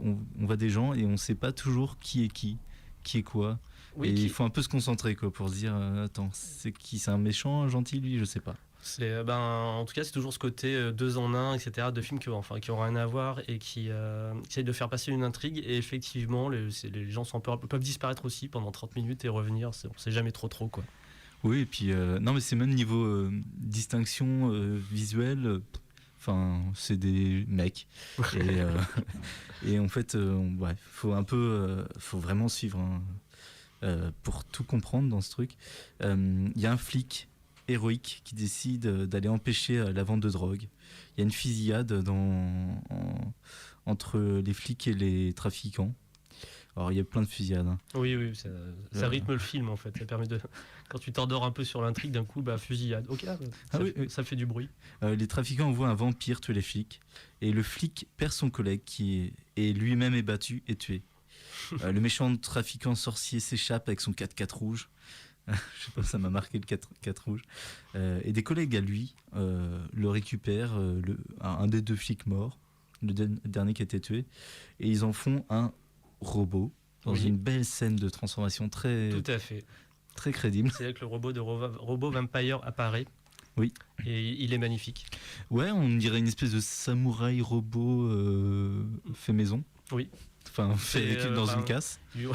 S2: on voit des gens et on ne sait pas toujours qui est quoi. Oui, et il faut un peu se concentrer quoi, pour se dire, attends, c'est qui ? C'est un méchant, un gentil, lui ? Je sais pas.
S1: En tout cas, c'est toujours ce côté 2 en 1, etc. de films qui n'ont rien à voir et qui essayent de faire passer une intrigue. Et effectivement, les gens peuvent disparaître aussi pendant 30 minutes et revenir. On ne sait jamais trop, quoi.
S2: Oui, et puis, non, mais c'est même niveau distinction visuelle. C'est des mecs. Et en fait, faut vraiment suivre pour tout comprendre dans ce truc. Il y a un flic héroïque qui décide d'aller empêcher la vente de drogue. Il y a une fusillade entre les flics et les trafiquants. Alors il y a plein de fusillades. Hein.
S1: Oui, ça rythme le film en fait. Ça permet de, quand tu t'endors un peu sur l'intrigue, d'un coup, fusillade. Ok, ça fait du bruit.
S2: Les trafiquants voient un vampire tuer les flics et le flic perd son collègue qui est lui-même est battu et tué. Le méchant trafiquant sorcier s'échappe avec son 4x4 rouge. Je sais pas, ça m'a marqué le 4x4 rouge. Et des collègues à lui le récupèrent, un des 2 flics morts, le dernier qui a été tué, et ils en font un robot dans une belle scène de transformation très,
S1: tout à fait,
S2: très crédible.
S1: C'est là que le robot de Robo Vampire apparaît.
S2: Oui.
S1: Et il est magnifique. Ouais,
S2: on dirait une espèce de samouraï robot fait maison.
S1: Oui.
S2: Fait dans une casse.
S1: Ils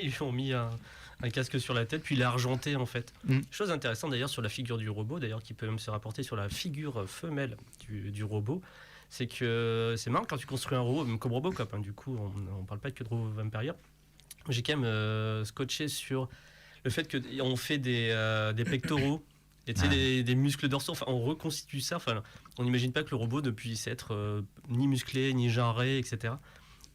S1: lui ont mis un casque sur la tête, puis il est argenté en fait. Chose intéressante d'ailleurs sur la figure du robot, d'ailleurs qui peut même se rapporter sur la figure femelle du robot, c'est que c'est marrant quand tu construis un robot, même comme Robocop, hein, du coup on parle pas que de Robo Vampire. J'ai quand même scotché sur le fait qu'on fait des pectoraux Et tu sais, des muscles dorsaux, enfin, on reconstitue ça. Enfin, on n'imagine pas que le robot ne puisse être ni musclé, ni genré, etc.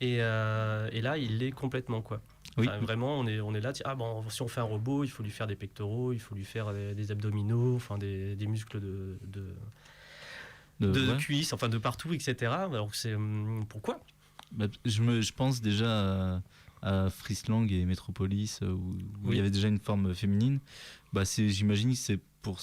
S1: Et là, il l'est complètement, quoi.
S2: Oui.
S1: Enfin, vraiment, on est là. Si on fait un robot, il faut lui faire des pectoraux, il faut lui faire des abdominaux, enfin, des muscles de
S2: Ouais.
S1: cuisses, enfin, de partout, etc. Alors que c'est pourquoi?
S2: Bah, je pense déjà à Frieslang et Metropolis où il
S1: Oui.
S2: y avait déjà une forme féminine. Bah, j'imagine que c'est pour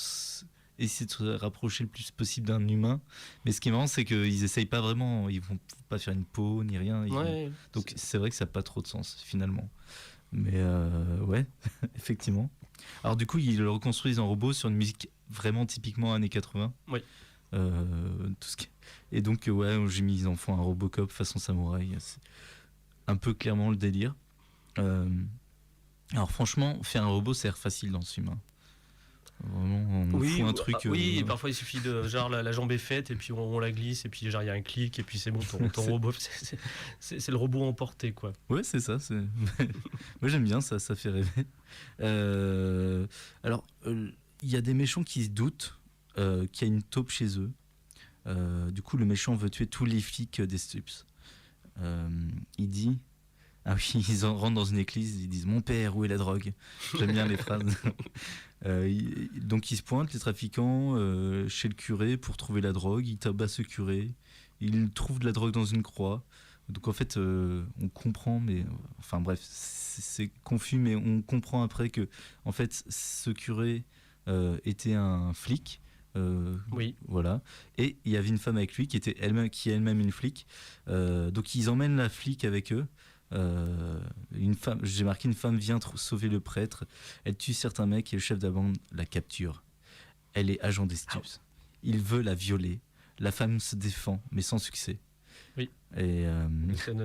S2: essayer de se rapprocher le plus possible d'un humain. Mais ce qui est marrant, c'est qu'ils essayent pas vraiment. Ils vont pas faire une peau ni rien.
S1: Ouais,
S2: Donc c'est vrai que ça n'a pas trop de sens finalement. Mais ouais, effectivement. Alors du coup, ils le reconstruisent en robot sur une musique vraiment typiquement années 80.
S1: Oui.
S2: Tout ce qui... Et donc ouais, j'ai mis ils en font un Robocop façon samouraï. C'est un peu clairement le délire. Alors franchement, faire un robot, c'est facile dans ce film. Hein. Vraiment, on fout un truc.
S1: Oui, et parfois il suffit de genre la jambe est faite et puis on la glisse et puis genre il y a un clic et puis c'est bon, ton robot, c'est le robot emporté, quoi.
S2: Ouais, c'est ça. Moi j'aime bien ça, ça fait rêver. Alors, il y a des méchants qui se doutent qu'il y a une taupe chez eux. Du coup, le méchant veut tuer tous les flics des Stups. Il dit. Ah oui, ils rentrent dans une église, ils disent « Mon père, où est la drogue ?» J'aime bien les phrases. Donc ils se pointent, les trafiquants, chez le curé pour trouver la drogue. Ils tabassent ce curé. Ils trouvent de la drogue dans une croix. Donc en fait, on comprend, mais... Enfin bref, c'est confus, mais on comprend après que en fait, ce curé était un flic.
S1: Oui.
S2: Voilà. Et il y avait une femme avec lui qui est elle-même une flic. Donc ils emmènent la flic avec eux. Une femme, j'ai marqué, une femme vient sauver le prêtre. Elle tue certains mecs et le chef de la bande la capture. Elle est agent des Stups. Il veut la violer. La femme se défend, mais sans succès.
S1: Oui.
S2: Et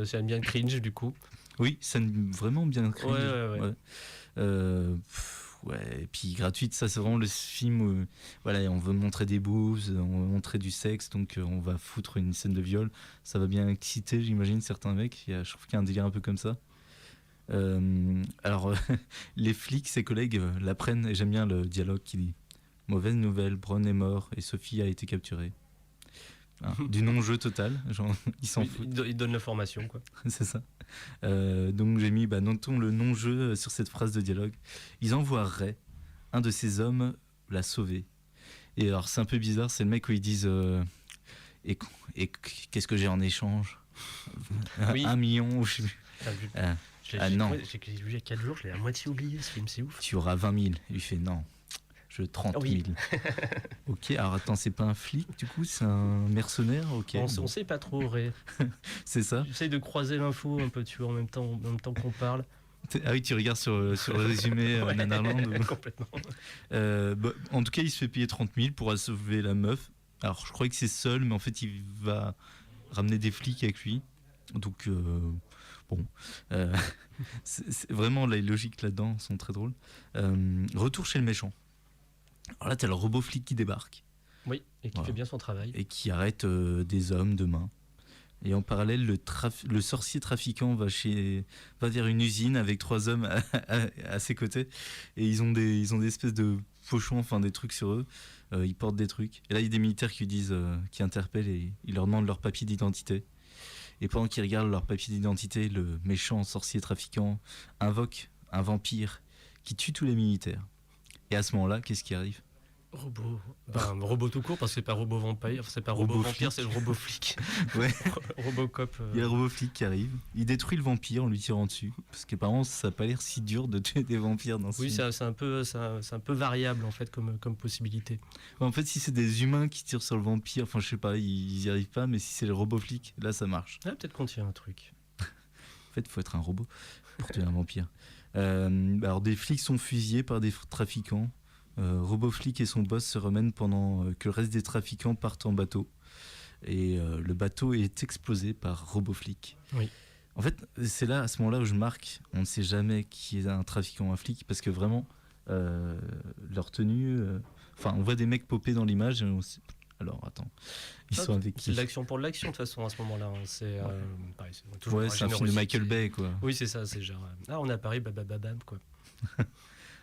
S1: C'est un bien cringe du coup.
S2: oui, c'est vraiment bien cringe.
S1: Ouais.
S2: Ouais, et puis gratuite, ça c'est vraiment le film où voilà, on veut montrer des boobs, on veut montrer du sexe, donc on va foutre une scène de viol. Ça va bien exciter, j'imagine, certains mecs. Je trouve qu'il y a un délire un peu comme ça. Alors, les flics, ses collègues, l'apprennent et j'aime bien le dialogue qui dit « Mauvaise nouvelle, Brown est mort et Sophie a été capturée. » Du non-jeu total, genre, ils s'en foutent.
S1: Il donne l'information, quoi.
S2: C'est ça. Donc j'ai mis, notons le non-jeu sur cette phrase de dialogue. Ils envoient Ray, un de ces hommes, la sauver. Et alors c'est un peu bizarre, c'est le mec où ils disent et qu'est-ce que j'ai en échange?
S1: Oui.
S2: 1 million, je sais plus. Non.
S1: J'ai vu il y a 4 jours, je l'ai à moitié oublié, ce film, c'est ouf.
S2: Tu auras 20 000. Il lui fait non, je veux 30 000.
S1: Oui.
S2: Ok, alors attends, c'est pas un flic du coup, c'est un mercenaire. Ok,
S1: On sait pas trop, Ray.
S2: c'est ça.
S1: J'essaye de croiser l'info un peu, tu vois, en même temps qu'on parle.
S2: Ah oui, tu regardes sur le résumé
S1: Ouais,
S2: Nanarland.
S1: complètement.
S2: En tout cas, il se fait payer 30 000 pour sauver la meuf. Alors, je croyais que c'est seul, mais en fait, il va ramener des flics avec lui. Donc, bon. C'est vraiment, les logiques là-dedans sont très drôles. Retour chez le méchant. Alors là, t'as le robot flic qui débarque.
S1: Oui, et qui fait bien son travail.
S2: Et qui arrête des hommes de main. Et en parallèle, le sorcier trafiquant va vers une usine avec 3 hommes à ses côtés. Et ils ont des espèces de pochons, enfin des trucs sur eux. Ils portent des trucs. Et là, il y a des militaires qui interpellent et ils leur demandent leur papier d'identité. Et pendant qu'ils regardent leur papier d'identité, le méchant sorcier trafiquant invoque un vampire qui tue tous les militaires. Et à ce moment-là, qu'est-ce qui arrive ?
S1: Robot tout court, parce que c'est pas robot vampire, c'est pas robot vampire, c'est le robot flic.
S2: Ouais.
S1: Robocop.
S2: Il y a le robot flic qui arrive, il détruit le vampire en lui tirant dessus. Parce qu'apparemment, ça n'a pas l'air si dur de tuer des vampires dans ce film.
S1: Oui, c'est un peu variable en fait comme possibilité.
S2: En fait, si c'est des humains qui tirent sur le vampire, enfin je sais pas, ils y arrivent pas, mais si c'est le robot flic, là ça marche.
S1: Ah, peut-être qu'on tient un truc.
S2: En fait, il faut être un robot pour tuer un vampire. Alors des flics sont fusillés par des trafiquants. Roboflic et son boss se remènent pendant que le reste des trafiquants partent en bateau. Et le bateau est explosé par Roboflic.
S1: Oui.
S2: En fait, c'est là, à ce moment-là où je marque, on ne sait jamais qui est un trafiquant ou un flic, parce que vraiment, leur tenue... Enfin, on voit des mecs popper dans l'image, et on sait... Alors, attends, ils sont avec qui ?
S1: C'est l'action pour l'action, de toute façon, à ce moment-là. Hein. C'est pareil, toujours
S2: c'est un film de Michael Bay, quoi.
S1: Oui, c'est ça, c'est genre... on est à Paris, babababam, quoi.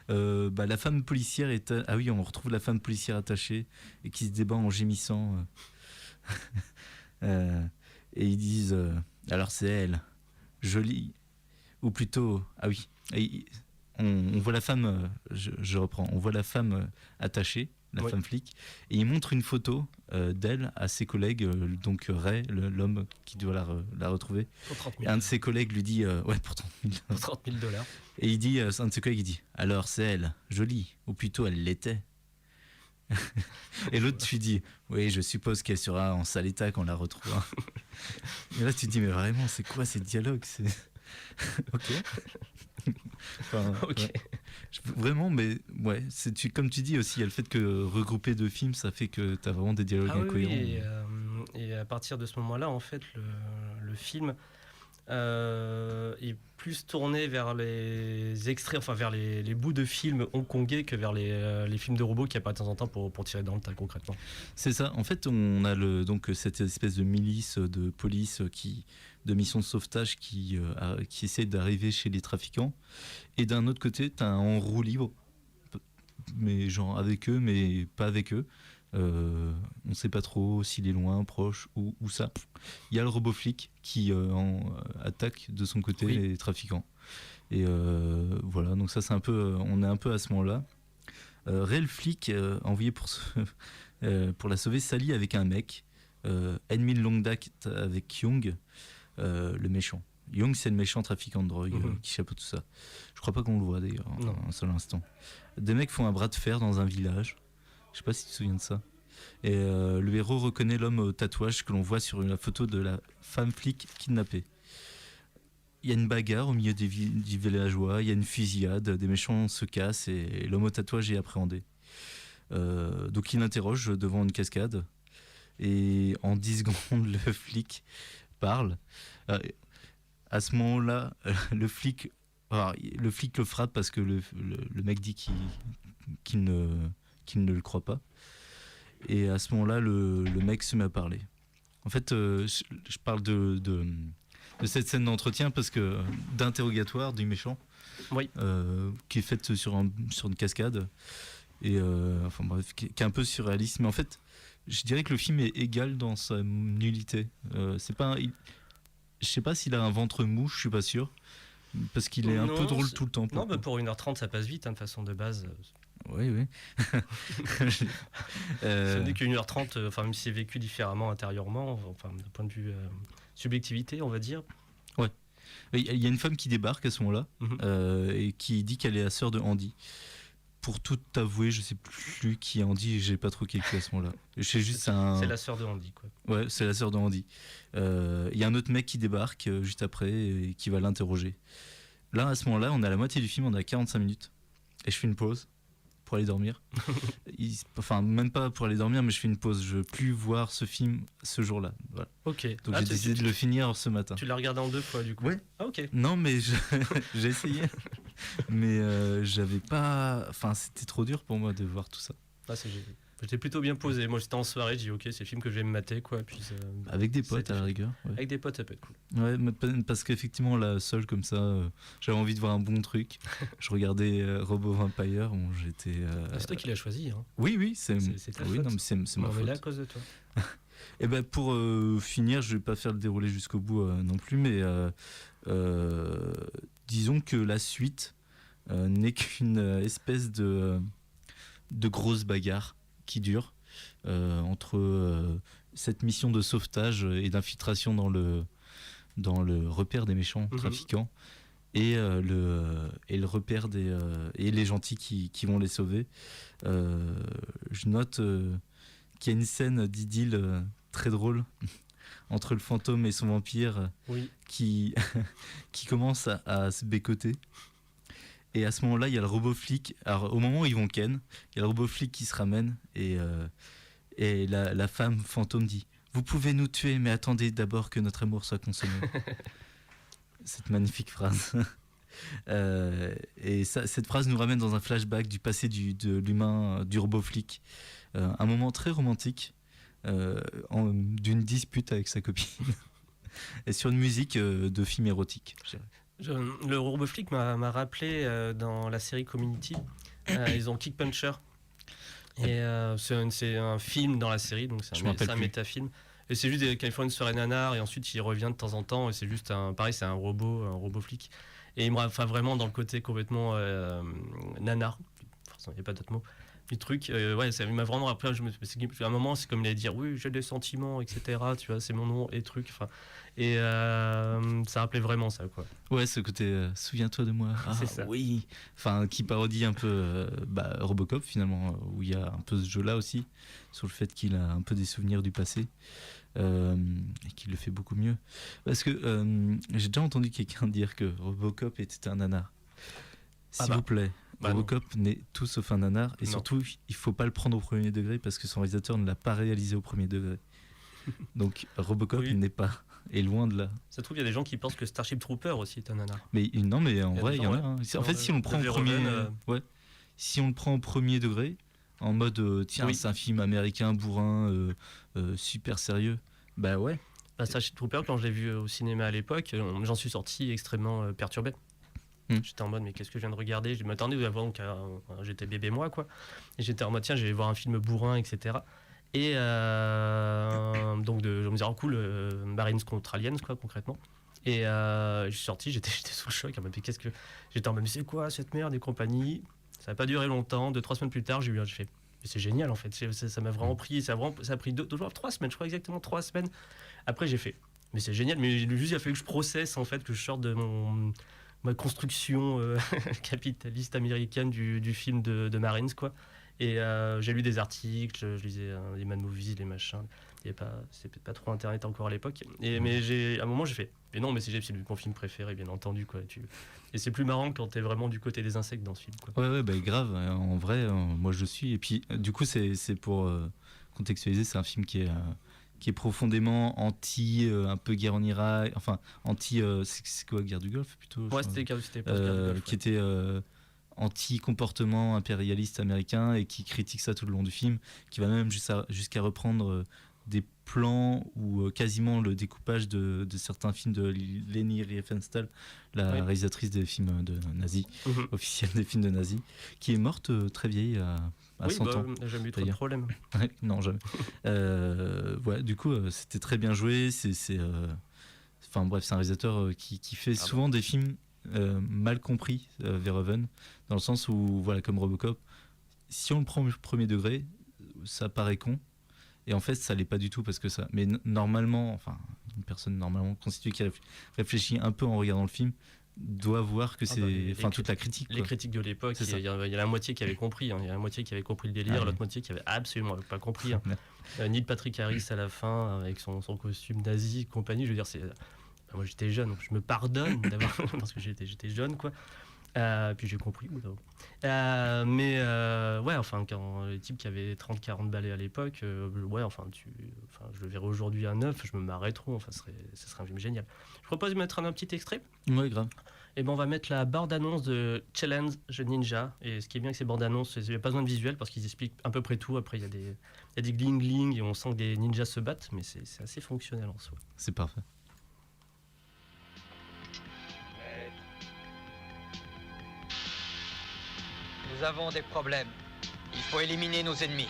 S2: La femme policière est... Ah oui, on retrouve la femme policière attachée et qui se débat en gémissant. Et ils disent alors c'est elle, jolie, ou plutôt... Ah oui, et on voit la femme, je reprends, on voit la femme attachée, la femme flic, et il montre une photo d'elle à ses collègues, donc Ray, l'homme qui doit la retrouver.
S1: Pour 30
S2: Et
S1: 000.
S2: un de ses collègues lui dit pour 30 000.
S1: Pour 30 000 $.
S2: Et il dit, un de ses collègues, il dit alors c'est elle, jolie, ou plutôt elle l'était. Et l'autre lui dit oui, je suppose qu'elle sera en sale état quand on la retrouvera. Et là tu te dis mais vraiment c'est quoi ces dialogues, ok. Enfin,
S1: Ok.
S2: ouais. Vraiment, mais ouais, comme tu dis aussi, il y a le fait que regrouper deux films, ça fait que tu as vraiment des dialogues
S1: Ah oui,
S2: incohérents.
S1: et à partir de ce moment-là, en fait, le film est plus tourné vers les extraits, enfin vers les bouts de films hongkongais que vers les films de robots qui apparaissent de temps en temps pour tirer dans le tas concrètement.
S2: C'est ça. En fait, on a donc cette espèce de milice de police de mission de sauvetage qui essaie d'arriver chez les trafiquants. Et d'un autre côté, tu as un en roue libre, mais genre avec eux, mais pas avec eux. On ne sait pas trop s'il est loin, proche ou ça. Il y a le robot flic qui attaque de son côté les trafiquants. Et voilà, donc ça c'est un peu, on est un peu à ce moment-là. Ray le flic envoyé pour la sauver s'allie avec un mec, ennemi de longue date avec Young, le méchant. Young, c'est le méchant trafiquant de drogue qui chapeaute tout ça. Je crois pas qu'on le voit d'ailleurs, un seul instant. Des mecs font un bras de fer dans un village. Je sais pas si tu te souviens de ça. Et le héros reconnaît l'homme au tatouage que l'on voit sur la photo de la femme flic kidnappée. Il y a une bagarre au milieu du villageois, il y a une fusillade, des méchants se cassent et l'homme au tatouage est appréhendé. Donc il interroge devant une cascade et en 10 secondes le flic parle. À ce moment-là, le flic le frappe parce que le mec dit qu'il ne le croit pas. Et à ce moment-là, le mec se met à parler. En fait, je parle de cette scène d'entretien parce que d'interrogatoire du méchant, qui est faite sur une cascade et enfin bref, qui est un peu surréaliste. Mais en fait, je dirais que le film est égal dans sa nullité. C'est pas, je sais pas s'il a un ventre mou, je suis pas sûr, parce qu'il est un peu drôle tout le temps.
S1: Non, mais pour 1h30, ça passe vite, de façon de base.
S2: Oui.
S1: Ce n'est qu'une 1h30, enfin, même si c'est vécu différemment intérieurement, enfin, d'un point de vue subjectivité, on va dire.
S2: Ouais. Il y a une femme qui débarque à ce moment-là et qui dit qu'elle est la sœur de Andy. Pour tout avouer, je sais plus qui est Andy, j'ai pas trop calculé à ce moment-là. Je sais juste
S1: c'est la sœur de Andy, quoi.
S2: Ouais, c'est la sœur de Andy. Il y a un autre mec qui débarque juste après et qui va l'interroger. Là, à ce moment-là, on est à la moitié du film, on est à 45 minutes. Et je fais une pause pour aller dormir. Enfin, même pas pour aller dormir, mais je fais une pause. Je veux plus voir ce film ce jour-là. Voilà.
S1: Ok.
S2: Donc j'ai décidé de le finir ce matin.
S1: Tu l'as regardé en 2 fois, du coup.
S2: Ouais.
S1: Ah, ok.
S2: Non, mais j'ai essayé. Mais j'avais pas... Enfin, c'était trop dur pour moi de voir tout ça.
S1: Ah, j'étais plutôt bien posé. Moi, j'étais en soirée, j'ai dit ok, c'est le film que je vais me mater, quoi. Puis,
S2: avec des potes, à la rigueur. Ouais.
S1: Avec des potes, ça peut être cool.
S2: Ouais, parce qu'effectivement, là, seul comme ça, j'avais envie de voir un bon truc. Je regardais Robo Vampire, bon, j'étais...
S1: C'est toi qui l'as choisi, hein.
S2: Oui, c'est
S1: ta
S2: oui,
S1: faute.
S2: non, mais c'est ma faute.
S1: On est là à cause de toi.
S2: Et ben pour finir, je vais pas faire le déroulé jusqu'au bout non plus, mais disons que la suite n'est qu'une espèce de grosse bagarre qui dure entre cette mission de sauvetage et d'infiltration dans le repère des méchants trafiquants et le repère et les gentils qui vont les sauver. Je note qu'il y a une scène d'idylle très drôle entre le fantôme et son vampire qui commence à se bécoter. Et à ce moment-là, il y a le robot flic. Alors, au moment où ils vont ken, il y a le robot flic qui se ramène et la femme fantôme dit « Vous pouvez nous tuer, mais attendez d'abord que notre amour soit consommé. » Cette magnifique phrase. Et cette phrase nous ramène dans un flashback du passé de l'humain, du robot flic. Un moment très romantique d'une dispute avec sa copine. Et sur une musique de film érotique.
S1: Le RoboFlick m'a rappelé dans la série Community, ils ont Kick Puncher. Et c'est un film dans la série, donc c'est un métafilm. Et c'est juste quand ils font une soirée nanar et ensuite il revient de temps en temps et c'est juste pareil, c'est un robot flic. Et il me rappelle vraiment dans le côté complètement nanar, forcément il n'y a pas d'autre mot. Du truc, ouais, ça m'a vraiment rappelé. À un moment, c'est comme il allait dire oui, j'ai des sentiments, etc. Tu vois, c'est mon nom et truc. Et ça rappelait vraiment ça, quoi.
S2: Ouais, ce côté souviens-toi de moi.
S1: C'est ça.
S2: Oui. Enfin, qui parodie un peu Robocop finalement, où il y a un peu ce jeu-là aussi, sur le fait qu'il a un peu des souvenirs du passé. Et qu'il le fait beaucoup mieux. Parce que j'ai déjà entendu quelqu'un dire que Robocop était un nanar. S'il vous plaît. Robocop n'est tout sauf un nanar et surtout il faut pas le prendre au premier degré parce que son réalisateur ne l'a pas réalisé au premier degré. Donc Robocop est loin de là.
S1: Ça se trouve il y a des gens qui pensent que Starship Trooper aussi est un nanar.
S2: Mais non, mais en vrai il y en a. Hein. En fait si on le prend si on le prend au premier degré en mode c'est un film américain bourrin super sérieux, bah ouais.
S1: Starship Trooper, quand je l'ai vu au cinéma à l'époque, j'en suis sorti extrêmement perturbé. J'étais en mode mais qu'est-ce que je viens de regarder, je m'attendais avant j'étais bébé moi quoi, et j'étais en mode tiens je vais voir un film bourrin etc. Et donc je me disais cool, Marines contre Aliens quoi concrètement. Et je suis sorti, j'étais sous le choc, mais qu'est-ce que j'étais en mode mais c'est quoi cette merde et compagnie. Ça n'a pas duré longtemps, 2-3 semaines plus tard j'ai fait mais c'est génial en fait, ça m'a vraiment pris, ça a pris 3 semaines, je crois exactement 3 semaines. Après j'ai fait mais c'est génial, mais juste il a fallu que je processe en fait, que je sorte de ma construction capitaliste américaine du film de Marines quoi. Et j'ai lu des articles, je lisais les Mad Movies, les machins. C'était pas trop internet encore à l'époque. Mais à un moment j'ai fait mais non, mais c'est mon film préféré bien entendu quoi. Et c'est plus marrant quand t'es vraiment du côté des insectes dans ce film quoi.
S2: Ouais bah grave. En vrai moi je suis et puis du coup c'est pour contextualiser, c'est un film qui est profondément anti un peu guerre en Irak, enfin anti c'est quoi, guerre du Golfe plutôt,
S1: c'était pas guerre du Golfe,
S2: qui était anti comportement impérialiste américain et qui critique ça tout le long du film, qui va même jusqu'à reprendre des plans ou quasiment le découpage de certains films de Leni Riefenstahl, la réalisatrice des films de nazis, officielle des films de nazis, qui est morte très vieille à 100 ans.
S1: J'ai jamais eu trop de problèmes.
S2: Non, jamais. Ouais, du coup, c'était très bien joué. Enfin bref, c'est un réalisateur qui fait souvent des films mal compris, Verhoeven, dans le sens où, voilà, comme Robocop, si on le prend au premier degré, ça paraît con. Et en fait, ça l'est pas du tout parce que ça. Mais normalement, enfin, une personne normalement constituée qui réfléchit un peu en regardant le film doit voir que c'est. Enfin, toute la critique.
S1: Les critiques de l'époque, il y a la moitié qui avait compris. Il y a la moitié qui avait compris le délire, l'autre moitié qui avait absolument pas compris. Neil Patrick Harris à la fin, avec son costume nazi et compagnie, je veux dire, moi j'étais jeune, donc je me pardonne d'avoir. Parce que j'étais jeune, quoi. Puis j'ai compris. Mais ouais, enfin, quand les types qui avaient 30-40 balais à l'époque, ouais, enfin, je le verrais aujourd'hui à 9, je me marrais trop. Enfin, ce serait un film génial. Je propose de mettre un petit extrait.
S2: Ouais, grave.
S1: Et ben, on va mettre la bande-annonce de Challenge Ninja. Et ce qui est bien avec ces bandes-annonces, il n'y a pas besoin de visuel parce qu'ils expliquent à peu près tout. Après, il y a des gling-gling et on sent que des ninjas se battent, mais c'est assez fonctionnel en soi.
S2: C'est parfait.
S5: Nous avons des problèmes. Il faut éliminer nos ennemis.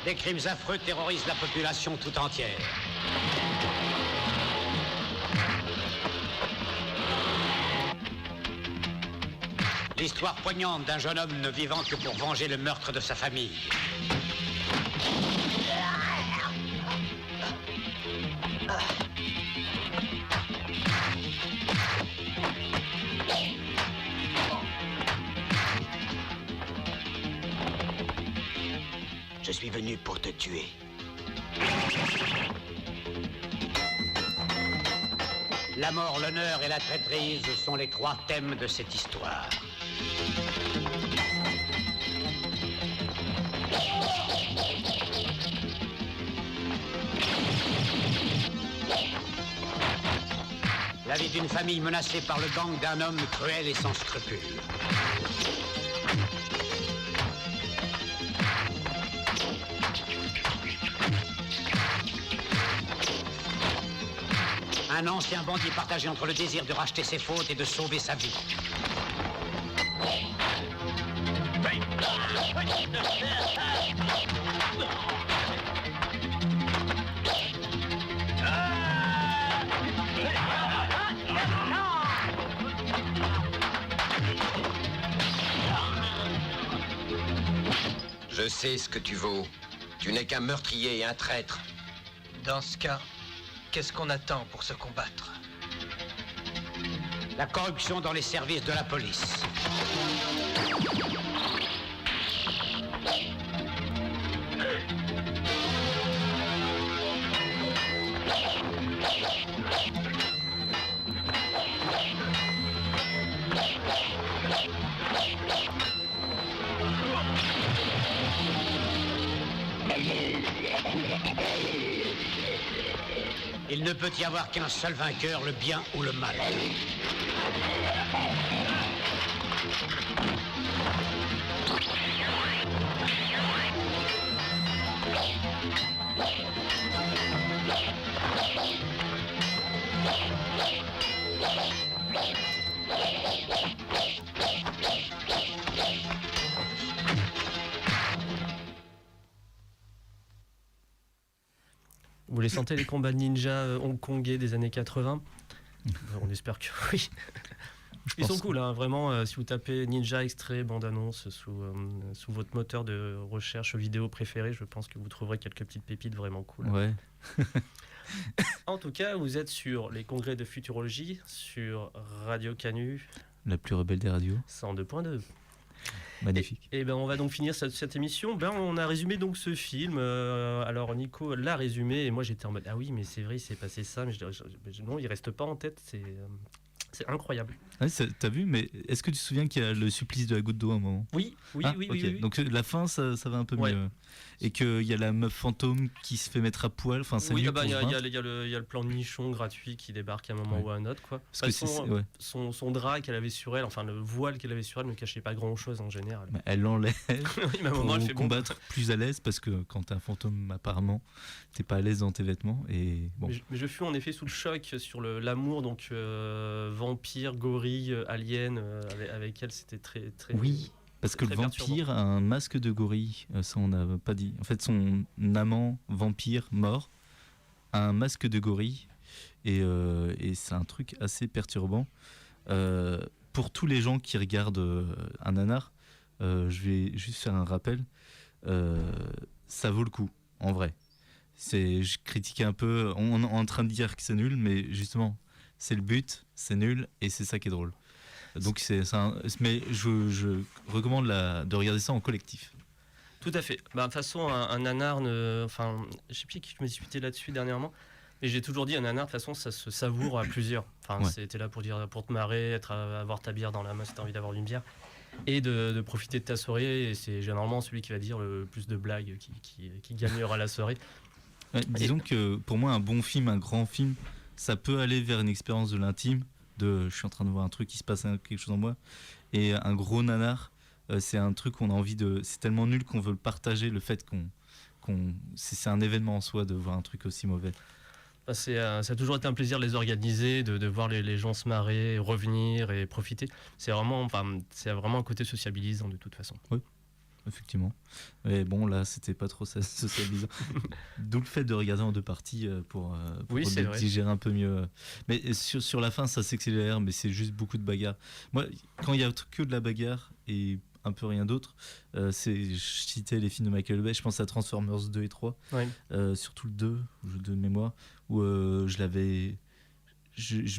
S6: Des crimes affreux terrorisent la population tout entière. L'histoire poignante d'un jeune homme ne vivant que pour venger le meurtre de sa famille. Je suis venu pour te tuer. La mort, l'honneur et la traîtrise sont les 3 thèmes de cette histoire. La vie d'une famille menacée par le gang d'un homme cruel et sans scrupules. Un ancien bandit partagé entre le désir de racheter ses fautes et de sauver sa vie.
S5: Je sais ce que tu vaux. Tu n'es qu'un meurtrier et un traître.
S7: Dans ce cas, qu'est-ce qu'on attend pour se combattre?
S6: La corruption dans les services de la police. Il ne peut y avoir qu'un seul vainqueur, le bien ou le mal.
S1: Vous les sentez les combats de ninja hongkongais des années 80? On espère que oui. Ils sont cool, hein, vraiment. Si vous tapez ninja extrait bande-annonce sous votre moteur de recherche vidéo préféré, je pense que vous trouverez quelques petites pépites vraiment cool.
S2: Ouais.
S1: En tout cas, vous êtes sur les congrès de futurologie, sur Radio Canu.
S2: La plus rebelle des radios.
S1: 102.2.
S2: Magnifique.
S1: Et ben on va donc finir cette émission. Ben on a résumé donc ce film. Alors Nico l'a résumé et moi j'étais en mode ah oui mais c'est vrai il s'est passé ça mais non il reste pas en tête c'est incroyable.
S2: Ouais, t'as vu, mais est-ce que tu te souviens qu'il y a le supplice de la goutte d'eau à un moment?
S1: Oui.
S2: Okay. Donc la fin ça va un peu mieux. Et qu'il y a la meuf fantôme qui se fait mettre à poil. Enfin,
S1: oui, il y a le plan de nichon gratuit qui débarque à un moment ou à un autre. Quoi.
S2: Parce que
S1: son drap qu'elle avait sur elle, enfin le voile qu'elle avait sur elle ne cachait pas grand chose en général.
S2: Bah, elle l'enlève pour
S1: elle fait
S2: combattre plus à l'aise parce que quand t'es un fantôme apparemment t'es pas à l'aise dans tes vêtements. Et bon.
S1: Mais je fus en effet sous le choc sur l'amour donc vampire, gorille, alien avec elle c'était très très...
S2: Oui. Parce que le vampire a un masque de gorille, ça on n'a pas dit. En fait, son amant vampire mort a un masque de gorille et c'est un truc assez perturbant. Pour tous les gens qui regardent un nanar, je vais juste faire un rappel. Ça vaut le coup, en vrai. Je critiquais un peu, on est en train de dire que c'est nul, mais justement, c'est le but, c'est nul et c'est ça qui est drôle. Donc mais je recommande de regarder ça en collectif.
S1: Tout à fait. De toute façon, un nanar, enfin, je sais plus qui je me disputais là-dessus dernièrement, mais j'ai toujours dit un nanar, de toute façon, ça se savoure à plusieurs. Enfin, c'était là pour te marrer, avoir ta bière dans la main si t'as envie d'avoir une bière, et de profiter de ta soirée. Et c'est généralement celui qui va dire le plus de blagues qui gagnera la soirée.
S2: Ouais, disons que pour moi, un bon film, un grand film, ça peut aller vers une expérience de l'intime. Je suis en train de voir un truc qui se passe quelque chose en moi, et un gros nanar c'est un truc qu'on a envie de, c'est tellement nul qu'on veut le partager, le fait c'est un événement en soi de voir un truc aussi mauvais.
S1: Ça a toujours été un plaisir de les organiser, de voir les gens se marrer, revenir et profiter. C'est vraiment un côté sociabilisant de toute façon.
S2: Oui. Effectivement. Mais bon, là, c'était pas trop socialisant. D'où le fait de regarder en deux parties pour digérer un peu mieux. Mais sur la fin, ça s'accélère, mais c'est juste beaucoup de bagarres. Moi, quand il y a que de la bagarre et un peu rien d'autre, je citais les films de Michael Bay, je pense à Transformers 2 et 3, surtout le 2, jeu de mémoire, où je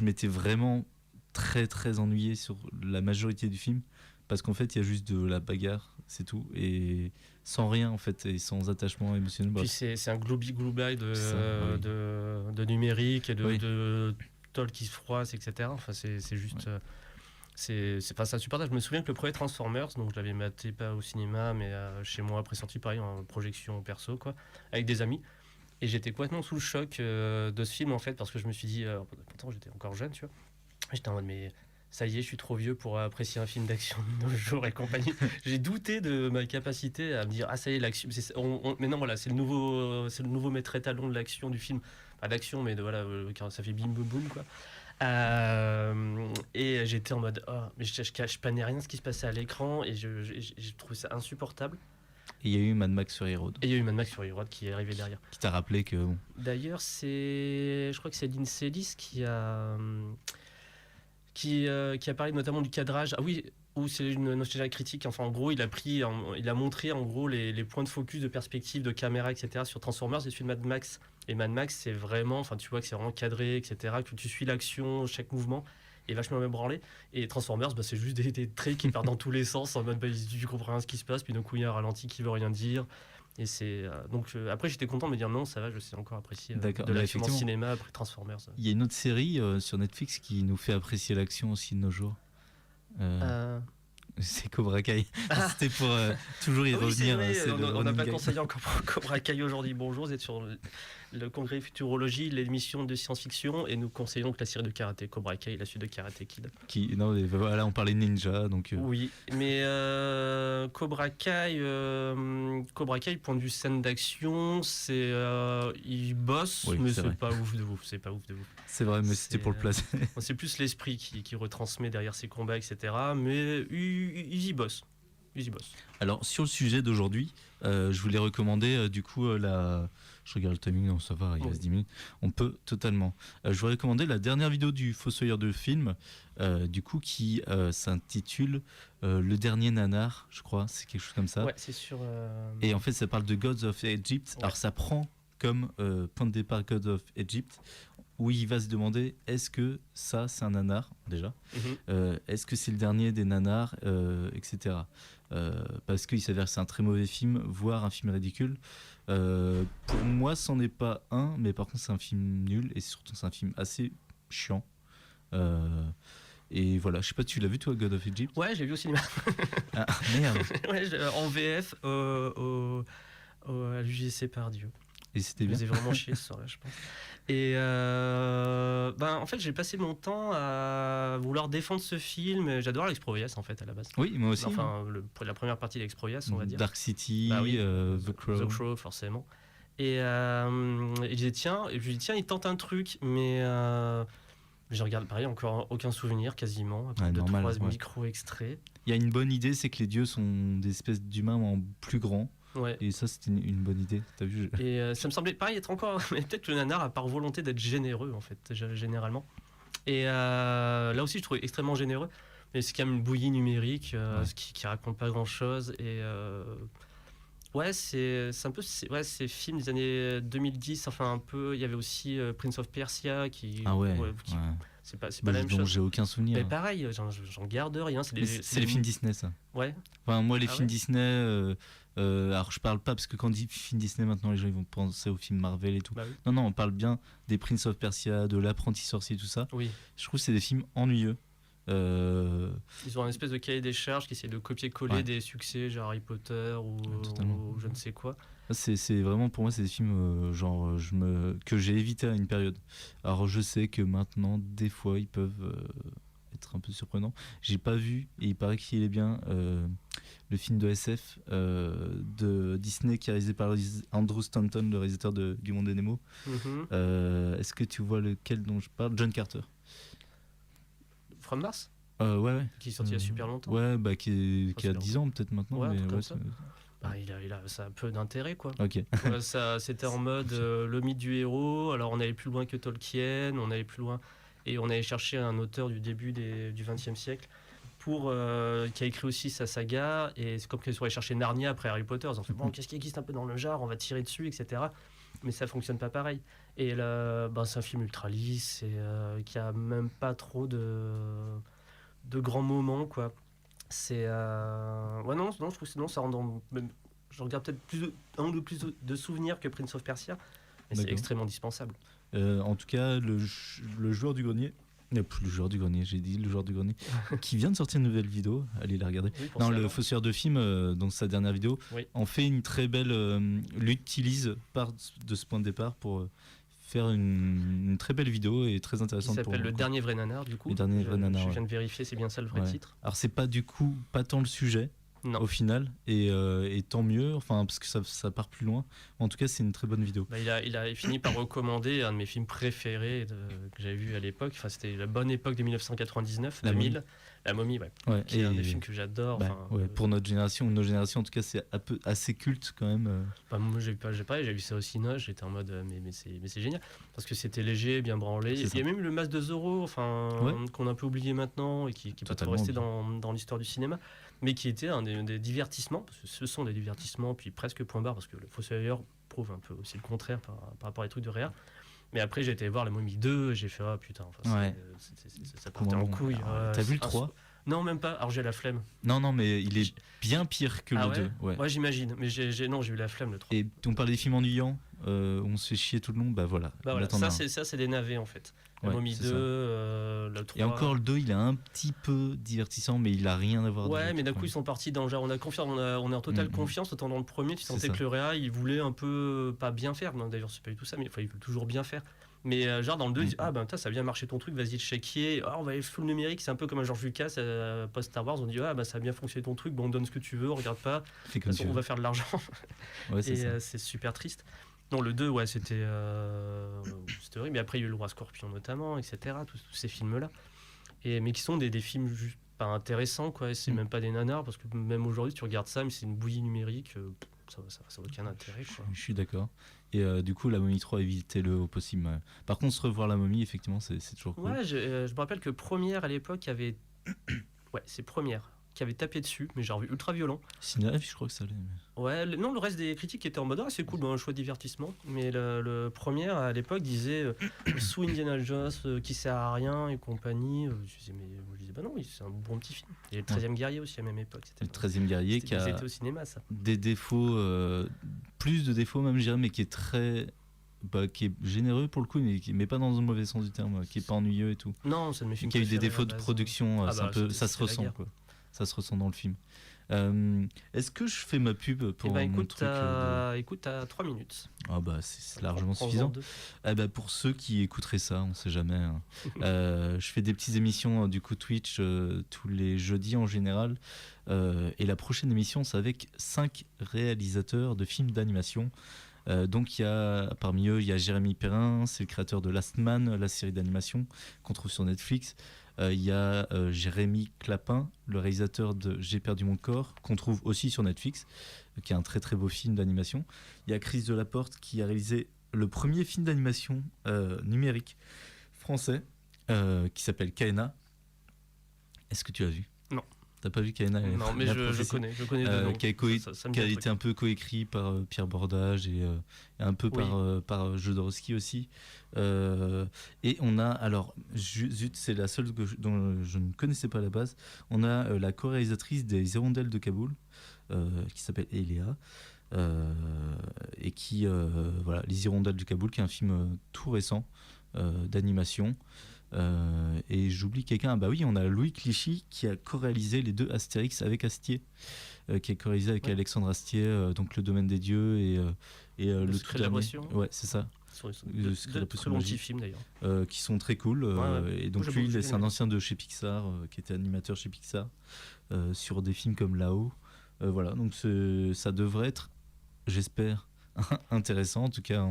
S2: m'étais vraiment très très ennuyé sur la majorité du film. Parce qu'en fait, il y a juste de la bagarre, c'est tout, et sans rien en fait, et sans attachement émotionnel.
S1: Puis c'est un gloubi-gloubi de numérique et de tôle qui se froisse, etc. Enfin, c'est juste, c'est insupportable. Je me souviens que le premier Transformers, donc je l'avais maté pas au cinéma, mais chez moi, pressenti pareil en projection perso, quoi, avec des amis. Et j'étais complètement sous le choc de ce film en fait, parce que je me suis dit, pourtant j'étais encore jeune, tu vois, j'étais en mode mais ça y est, je suis trop vieux pour apprécier un film d'action de nos jours et compagnie. J'ai douté de ma capacité à me dire ah ça y est l'action. Mais non voilà, c'est le nouveau maître étalon de l'action du film. pas d'action, mais voilà, quand ça fait bim boum boum quoi. Et j'étais en mode, oh, mais je pannais rien ce qui se passait à l'écran et j'ai trouvé ça insupportable.
S2: Et il y a eu Mad Max Fury Road.
S1: Et il y a eu Mad Max Fury Road qui est arrivé derrière.
S2: Qui t'a rappelé que. Bon.
S1: D'ailleurs, je crois que c'est Lindsay Ellis qui a parlé notamment du cadrage. Ah oui, où c'est une nostalgie critique. Enfin, en gros, il a montré en gros les points de focus, de perspective, de caméra, etc. sur Transformers et sur Mad Max. Et Mad Max, c'est vraiment, enfin, tu vois que c'est vraiment cadré, etc. Que tu suis l'action, chaque mouvement est vachement même branlé. Et Transformers, c'est juste des traits qui partent dans tous les sens en mode, tu comprends rien ce qui se passe, puis d'un coup il y a un ralenti qui veut rien dire. Et c'est après j'étais content de me dire non, ça va, je sais encore apprécier de l'action en cinéma après Transformers.
S2: Il y a une autre série sur Netflix qui nous fait apprécier l'action aussi de nos jours. C'est Cobra Kai. C'était pour toujours y revenir.
S1: On n'a pas conseillé encore pour Cobra Kai aujourd'hui. Bonjour, vous êtes sur le congrès Futurologie, l'émission de science-fiction, et nous conseillons que la série de karaté Cobra Kai, la suite de Karate Kid.
S2: Voilà, on parlait de ninja, donc.
S1: Oui, mais Cobra Kai, point de vue scène d'action, c'est il bosse, oui, mais c'est pas ouf de ouf.
S2: C'est vrai, mais c'était pour le placer.
S1: C'est plus l'esprit qui retransmet derrière ses combats, etc. Mais ils y bossent.
S2: Alors, sur le sujet d'aujourd'hui, je voulais recommander du coup je regarde le timing, non, ça va, il reste 10 minutes. On peut totalement. Je voulais recommander la dernière vidéo du Fossoyeur de film, du coup, qui s'intitule Le Dernier Nanar, je crois, c'est quelque chose comme ça.
S1: Ouais, c'est sur.
S2: Et en fait, ça parle de Gods of Egypt. Ouais. Alors, ça prend comme point de départ Gods of Egypt, où il va se demander est-ce que ça, c'est un nanar, déjà est-ce que c'est le dernier des nanars, etc. Parce qu'il s'avère que c'est un très mauvais film, voire un film ridicule. Pour moi, c'en est pas un, mais par contre, c'est un film nul, et surtout, c'est un film assez chiant. Et voilà, je sais pas, tu l'as vu toi, God of Egypt?
S1: Ouais, je l'ai vu au cinéma.
S2: Ah, merde.
S1: Ouais, en VF, à l'UGC Pardieu.
S2: Et c'était bien.
S1: Je faisais vraiment chier ce soir-là, je pense. Et en fait, j'ai passé mon temps à vouloir défendre ce film. J'adore Alex Proyas, en fait, à la base.
S2: Oui, moi aussi.
S1: Enfin, la première partie d'Alex Proyas, on va dire.
S2: Dark City,
S1: oui,
S2: The Crow.
S1: The Crow, forcément. Et je dis tiens, il tente un truc, mais je regarde pareil, encore aucun souvenir quasiment. Après 2-3 micro-extraits.
S2: Il y a une bonne idée, c'est que les dieux sont des espèces d'humains en plus grands.
S1: Ouais.
S2: Et ça, c'était une bonne idée. T'as vu,
S1: Et ça me semblait pareil être encore. Mais peut-être que le nanar a par volonté d'être généreux, en fait, généralement. Et là aussi, je trouvais extrêmement généreux. Mais c'est quand même une bouillie numérique, qui raconte pas grand-chose. Et c'est un peu. Ces films des années 2010, enfin un peu. Il y avait aussi Prince of Persia qui.
S2: Ah ouais.
S1: C'est pas la même chose.
S2: J'ai aucun souvenir.
S1: Mais pareil, j'en garde rien. C'est
S2: les films Disney, ça.
S1: Ouais.
S2: Enfin, moi, les films Disney. Alors, je parle pas parce que quand on dit film Disney, maintenant les gens ils vont penser aux films Marvel et tout.
S1: Bah oui.
S2: Non, on parle bien des Prince of Persia, de l'Apprenti sorcier, tout ça.
S1: Oui.
S2: Je trouve que c'est des films ennuyeux.
S1: Ils ont un espèce de cahier des charges qui essaie de copier-coller des succès, genre Harry Potter ou je ne sais quoi.
S2: C'est vraiment, pour moi, c'est des films que j'ai évité à une période. Alors, je sais que maintenant, des fois, ils peuvent être un peu surprenants. J'ai pas vu, et il paraît qu'il est bien, le film de SF de Disney qui est réalisé par Andrew Stanton, le réalisateur du Monde des Nemo. Est-ce que tu vois lequel dont je parle? John Carter.
S1: From Mars?
S2: Ouais.
S1: Qui est sorti il y a super longtemps.
S2: Ouais, qui a 10 ans peut-être maintenant.
S1: Ouais,
S2: mais
S1: ça. Ça a un peu d'intérêt, quoi.
S2: Ok.
S1: C'était en mode le mythe du héros. Alors on allait plus loin que Tolkien, on allait plus loin. Et on allait chercher un auteur du début du XXe siècle qui a écrit aussi sa saga. Et c'est comme qu'ils auraient cherché Narnia après Harry Potter. Ils ont fait qu'est-ce qui existe un peu dans le genre, on va tirer dessus, etc. Mais ça fonctionne pas pareil. Et là, c'est un film ultra lisse et qui a même pas trop de grands moments, quoi. C'est non, je trouve que sinon ça rend je regarde peut-être un ou plus de souvenirs que Prince of Persia, mais c'est extrêmement dispensable.
S2: En tout cas, le joueur du grenier. Le joueur du grenier, j'ai dit le joueur du grenier, qui vient de sortir une nouvelle vidéo, allez la regarder. Oui, le Fossoyeur de film, dans sa dernière vidéo, en fait une très belle, l'utilise de ce point de départ pour faire une très belle vidéo et très intéressante.
S1: Il s'appelle Le Dernier Vrai Nanar, du coup.
S2: Le Dernier Vrai Nanar.
S1: Je viens de vérifier, c'est bien ça le vrai titre.
S2: Alors c'est pas du coup pas tant le sujet,
S1: Non.
S2: au final, et tant mieux, enfin, parce que ça part plus loin. En tout cas, c'est une très bonne vidéo.
S1: Bah, il a fini par recommander un de mes films préférés que j'avais vu à l'époque. Enfin, c'était la bonne époque de 1999,
S2: La
S1: 2000. La momie, ouais.
S2: Ouais,
S1: Qui est un des films que j'adore.
S2: bah, ouais, pour notre génération, ou nos générations, en tout cas, c'est assez culte quand même.
S1: Bah, moi, j'ai vu ça au cinéma, j'étais en mode, mais c'est génial. Parce que c'était léger, bien branlé.
S2: C'est
S1: Il y
S2: ça.
S1: a même le Masque de Zorro,
S2: Ouais.
S1: qu'on a un peu oublié maintenant et qui peut
S2: Totalement
S1: rester
S2: oublié.
S1: dans l'histoire du cinéma, mais qui était un des divertissements, parce que ce sont des divertissements, puis presque point barre, parce que le Fossoyeur prouve un peu aussi le contraire par rapport à des trucs de réa. Mais après, j'ai été voir La Momie 2, et j'ai fait, ah putain,
S2: Ouais.
S1: ça partait en couille.
S2: T'as vu le 3 ?
S1: Non, même pas. Alors j'ai la flemme.
S2: Non, mais il est bien pire que
S1: Ah
S2: le
S1: ouais
S2: 2. Ouais.
S1: Ouais, j'imagine. Mais non, j'ai eu la flemme le 3.
S2: Et on parlait des films ennuyants, on se fait chier tout le long, bah voilà.
S1: Bah voilà,
S2: là, t'en as un.
S1: c'est des navets en fait. La
S2: Ouais,
S1: Momie
S2: c'est
S1: 2,
S2: ça.
S1: le 3.
S2: Et encore, le 2, il est un petit peu divertissant, mais il a rien à voir
S1: Ouais,
S2: avec
S1: mais d'un
S2: le
S1: coup, ils sont partis dans genre, on est en totale confiance. Autant dans le premier, tu
S2: C'est
S1: sentais
S2: ça.
S1: que le Réa, il voulait un peu pas bien faire. Non, d'ailleurs, c'est pas du tout ça, mais enfin, il veut toujours bien faire. Mais genre dans le 2, il dit, ah ben ça a bien marché ton truc, vas-y le chéquier. Ah, on va aller full numérique, c'est un peu comme un George Lucas post Star Wars. On dit, ah bah ça a bien fonctionné ton truc, bon, on donne ce que tu veux, on regarde pas.
S2: Fais
S1: De
S2: comme
S1: toute
S2: tu
S1: façon, on
S2: veux.
S1: va faire de l'argent.
S2: Ouais, c'est
S1: Et
S2: ça.
S1: c'est super triste. Non, le 2, ouais, c'était horrible. Mais après, il y a eu Le Roi Scorpion notamment, etc. Tous ces films-là. Mais qui sont des films juste pas intéressants, quoi. Et c'est même pas des nanars, parce que même aujourd'hui, tu regardes ça, mais c'est une bouillie numérique. Ça n'a aucun intérêt, quoi.
S2: Je suis d'accord. Et du coup, La Momie 3, évitez-le au possible. Ouais. Par contre, se revoir La Momie, effectivement, c'est toujours cool.
S1: Ouais, je me rappelle que Première, à l'époque, avait... Ouais, c'est Première qui avait tapé dessus, mais j'ai revu ultra violent.
S2: Cinélife, je crois que ça allait. Mais...
S1: Ouais, non, le reste des critiques étaient en mode, ah, c'est cool, un choix de divertissement. Mais le premier, à l'époque, disait sous Indiana Jones, qui sert à rien et compagnie. Je disais, bah non, c'est un bon petit film. Et le 13e guerrier aussi, à la même époque.
S2: Le 13e guerrier qui a
S1: C'était au cinéma, ça.
S2: des défauts, plus de défauts même, je dirais, mais qui est très. Bah, qui est généreux pour le coup, mais pas dans un mauvais sens du terme, qui est pas ennuyeux et tout.
S1: Non, c'est de mes films
S2: Qui a eu des
S1: préférés,
S2: défauts
S1: à
S2: de
S1: la base.
S2: production,
S1: Ah
S2: c'est
S1: bah,
S2: un peu, ça se
S1: c'était la
S2: ressent,
S1: guerre.
S2: quoi. Ça se ressent dans le film. Est-ce que je fais ma pub pour
S1: Eh ben,
S2: mon
S1: écoute,
S2: truc
S1: écoute, t'as 3 minutes.
S2: Ah bah c'est largement
S1: Prends-en
S2: suffisant.
S1: 2.
S2: Ah bah pour ceux qui écouteraient ça, on sait jamais. Hein. Je fais des petites émissions du coup Twitch tous les jeudis en général. Et la prochaine émission, c'est avec 5 réalisateurs de films d'animation. Donc parmi eux, il y a Jérémy Perrin, c'est le créateur de Last Man, la série d'animation qu'on trouve sur Netflix. Il y a Jérémy Clapin, le réalisateur de J'ai perdu mon corps, qu'on trouve aussi sur Netflix, qui est un très très beau film d'animation. Il y a Chris Delaporte qui a réalisé le premier film d'animation numérique français qui s'appelle Kaena. Est-ce que tu as vu ?
S1: Non.
S2: T'as pas vu Kaena ?
S1: Non, mais je connais de nom.
S2: Qui a,
S1: Ça me
S2: qui
S1: dit
S2: a
S1: un
S2: été
S1: truc.
S2: un peu coécrit par Pierre Bordage et un peu
S1: Oui.
S2: par Jodorowsky aussi. Et on a, alors, zut, c'est la seule dont je ne connaissais pas à la base, on a la co-réalisatrice des Hirondelles de Kaboul, qui s'appelle Eléa, et qui, voilà, Les Hirondelles de Kaboul, qui est un film tout récent d'animation. Et j'oublie quelqu'un, bah oui, on a Louis Clichy qui a co-réalisé les 2 Astérix avec Astier, qui a co-réalisé avec Alexandre Astier, donc Le Domaine des Dieux et le
S1: Secret
S2: tout
S1: de la
S2: dernier.
S1: Potion.
S2: Ouais, c'est ça. Le Secret de la
S1: Très
S2: Potion
S1: bon
S2: magique.
S1: petit film d'ailleurs.
S2: Qui sont très cool.
S1: Ouais.
S2: Et donc
S1: Moi,
S2: lui,
S1: j'ai
S2: c'est un
S1: aimé.
S2: ancien de chez Pixar, qui était animateur chez Pixar, sur des films comme Là-haut. Voilà, donc ça devrait être, j'espère, intéressant. En tout cas,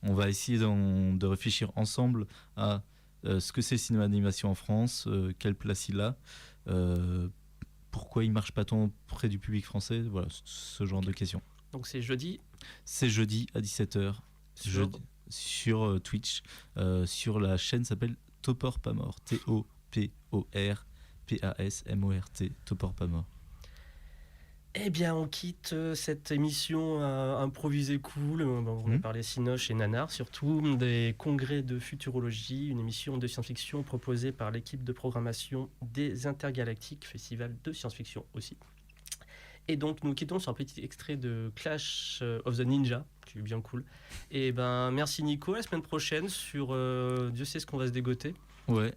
S2: on va essayer de réfléchir ensemble à ce que c'est le cinéma d'animation en France, quelle place il a, pourquoi il marche pas tant près du public français, voilà, ce genre de questions.
S1: Donc c'est jeudi.
S2: C'est jeudi à 17h sur Twitch, sur la chaîne s'appelle Topor Pas Mort, T-O-P-O-R-P-A-S-M-O-R-T, Topor Pas Mort.
S1: Eh bien, on quitte cette émission improvisée cool. On a parlé Cinoche et Nanar, surtout des congrès de futurologie, une émission de science-fiction proposée par l'équipe de programmation des Intergalactiques, festival de science-fiction aussi. Et donc, nous quittons sur un petit extrait de Clash of the Ninja, qui est bien cool. Et ben, merci Nico. À la semaine prochaine sur Dieu sait ce qu'on va se dégoter.
S2: Ouais.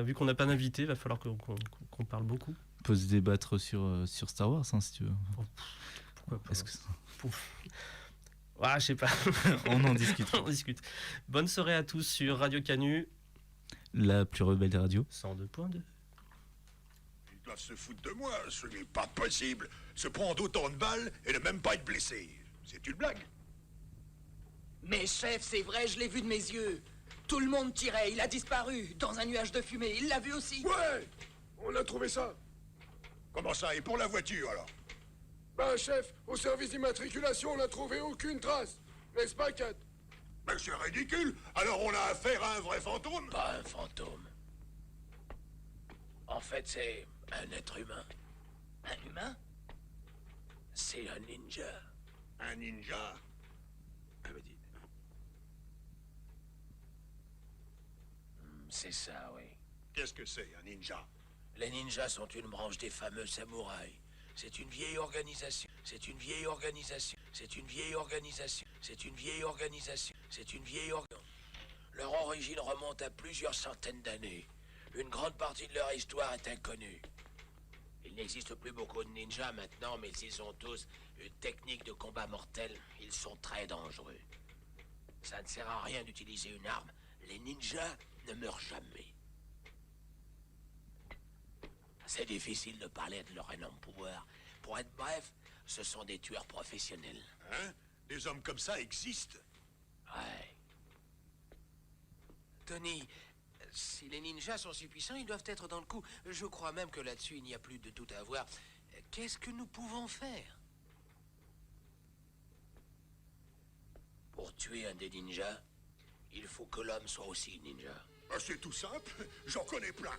S1: Vu qu'on n'a pas d'invité, il va falloir qu'on parle beaucoup.
S2: On peut se débattre sur Star Wars, hein, si tu veux.
S1: Pourquoi pas.
S2: Est-ce que...
S1: Ah, je sais pas.
S2: On en discute.
S1: On discute. Bonne soirée à tous sur Radio Canu.
S2: La plus rebelle des radios.
S1: 102.2.
S8: doivent se foutre de moi. Ce n'est pas possible. Se prendre autant de balles et ne même pas être blessé. C'est une blague.
S9: Mais chef, c'est vrai, je l'ai vu de mes yeux. Tout le monde tirait, il a disparu, dans un nuage de fumée, il l'a vu aussi.
S8: Ouais, on a trouvé ça. Comment ça? Et pour la voiture, alors?
S10: Ben, chef, au service d'immatriculation, on n'a trouvé aucune trace. N'est-ce pas, Kat?
S8: Ben, c'est ridicule. Alors on a affaire à un vrai fantôme?
S9: Pas un fantôme. En fait, c'est un être humain. Un humain? C'est un ninja.
S8: Un ninja? Ah, bah, dis.
S9: C'est ça, oui.
S8: Qu'est-ce que c'est, un ninja?
S9: Les ninjas sont une branche des fameux samouraïs. C'est une vieille organisation. C'est une vieille organisation. C'est une vieille organisation. C'est une vieille organisation. C'est une vieille organisation. Leur origine remonte à plusieurs centaines d'années. Une grande partie de leur histoire est inconnue. Il n'existe plus beaucoup de ninjas maintenant, mais ils ont tous une technique de combat mortel. Ils sont très dangereux. Ça ne sert à rien d'utiliser une arme. Les ninjas ne meurent jamais. C'est difficile de parler de leur énorme pouvoir. Pour être bref, ce sont des tueurs professionnels.
S8: Hein? Des hommes comme ça existent?
S9: Ouais. Tony, si les ninjas sont si puissants, ils doivent être dans le coup. Je crois même que là-dessus, il n'y a plus de doute à avoir. Qu'est-ce que nous pouvons faire? Pour tuer un des ninjas, il faut que l'homme soit aussi ninja.
S8: Ah, c'est tout simple. J'en connais plein.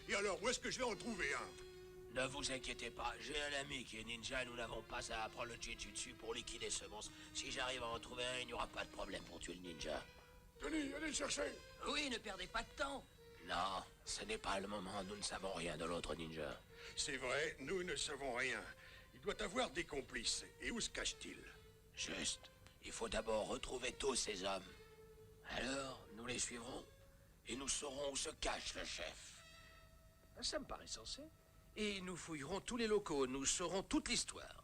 S8: Et alors, où est-ce que je vais en trouver un?
S9: Ne vous inquiétez pas, j'ai un ami qui est ninja et nous n'avons pas à apprendre le jujutsu pour liquider ce monstre. Si j'arrive à en trouver un, il n'y aura pas de problème pour tuer le ninja.
S10: Tony, allez le chercher.
S9: Oui, ne perdez pas de temps. Non, ce n'est pas le moment, nous ne savons rien de l'autre ninja.
S8: C'est vrai, nous ne savons rien. Il doit avoir des complices. Et où se cache-t-il?
S9: Juste, il faut d'abord retrouver tous ces hommes. Alors, nous les suivrons et nous saurons où se cache le chef. Ça me paraît sensé. Et nous fouillerons tous les locaux, nous saurons toute l'histoire.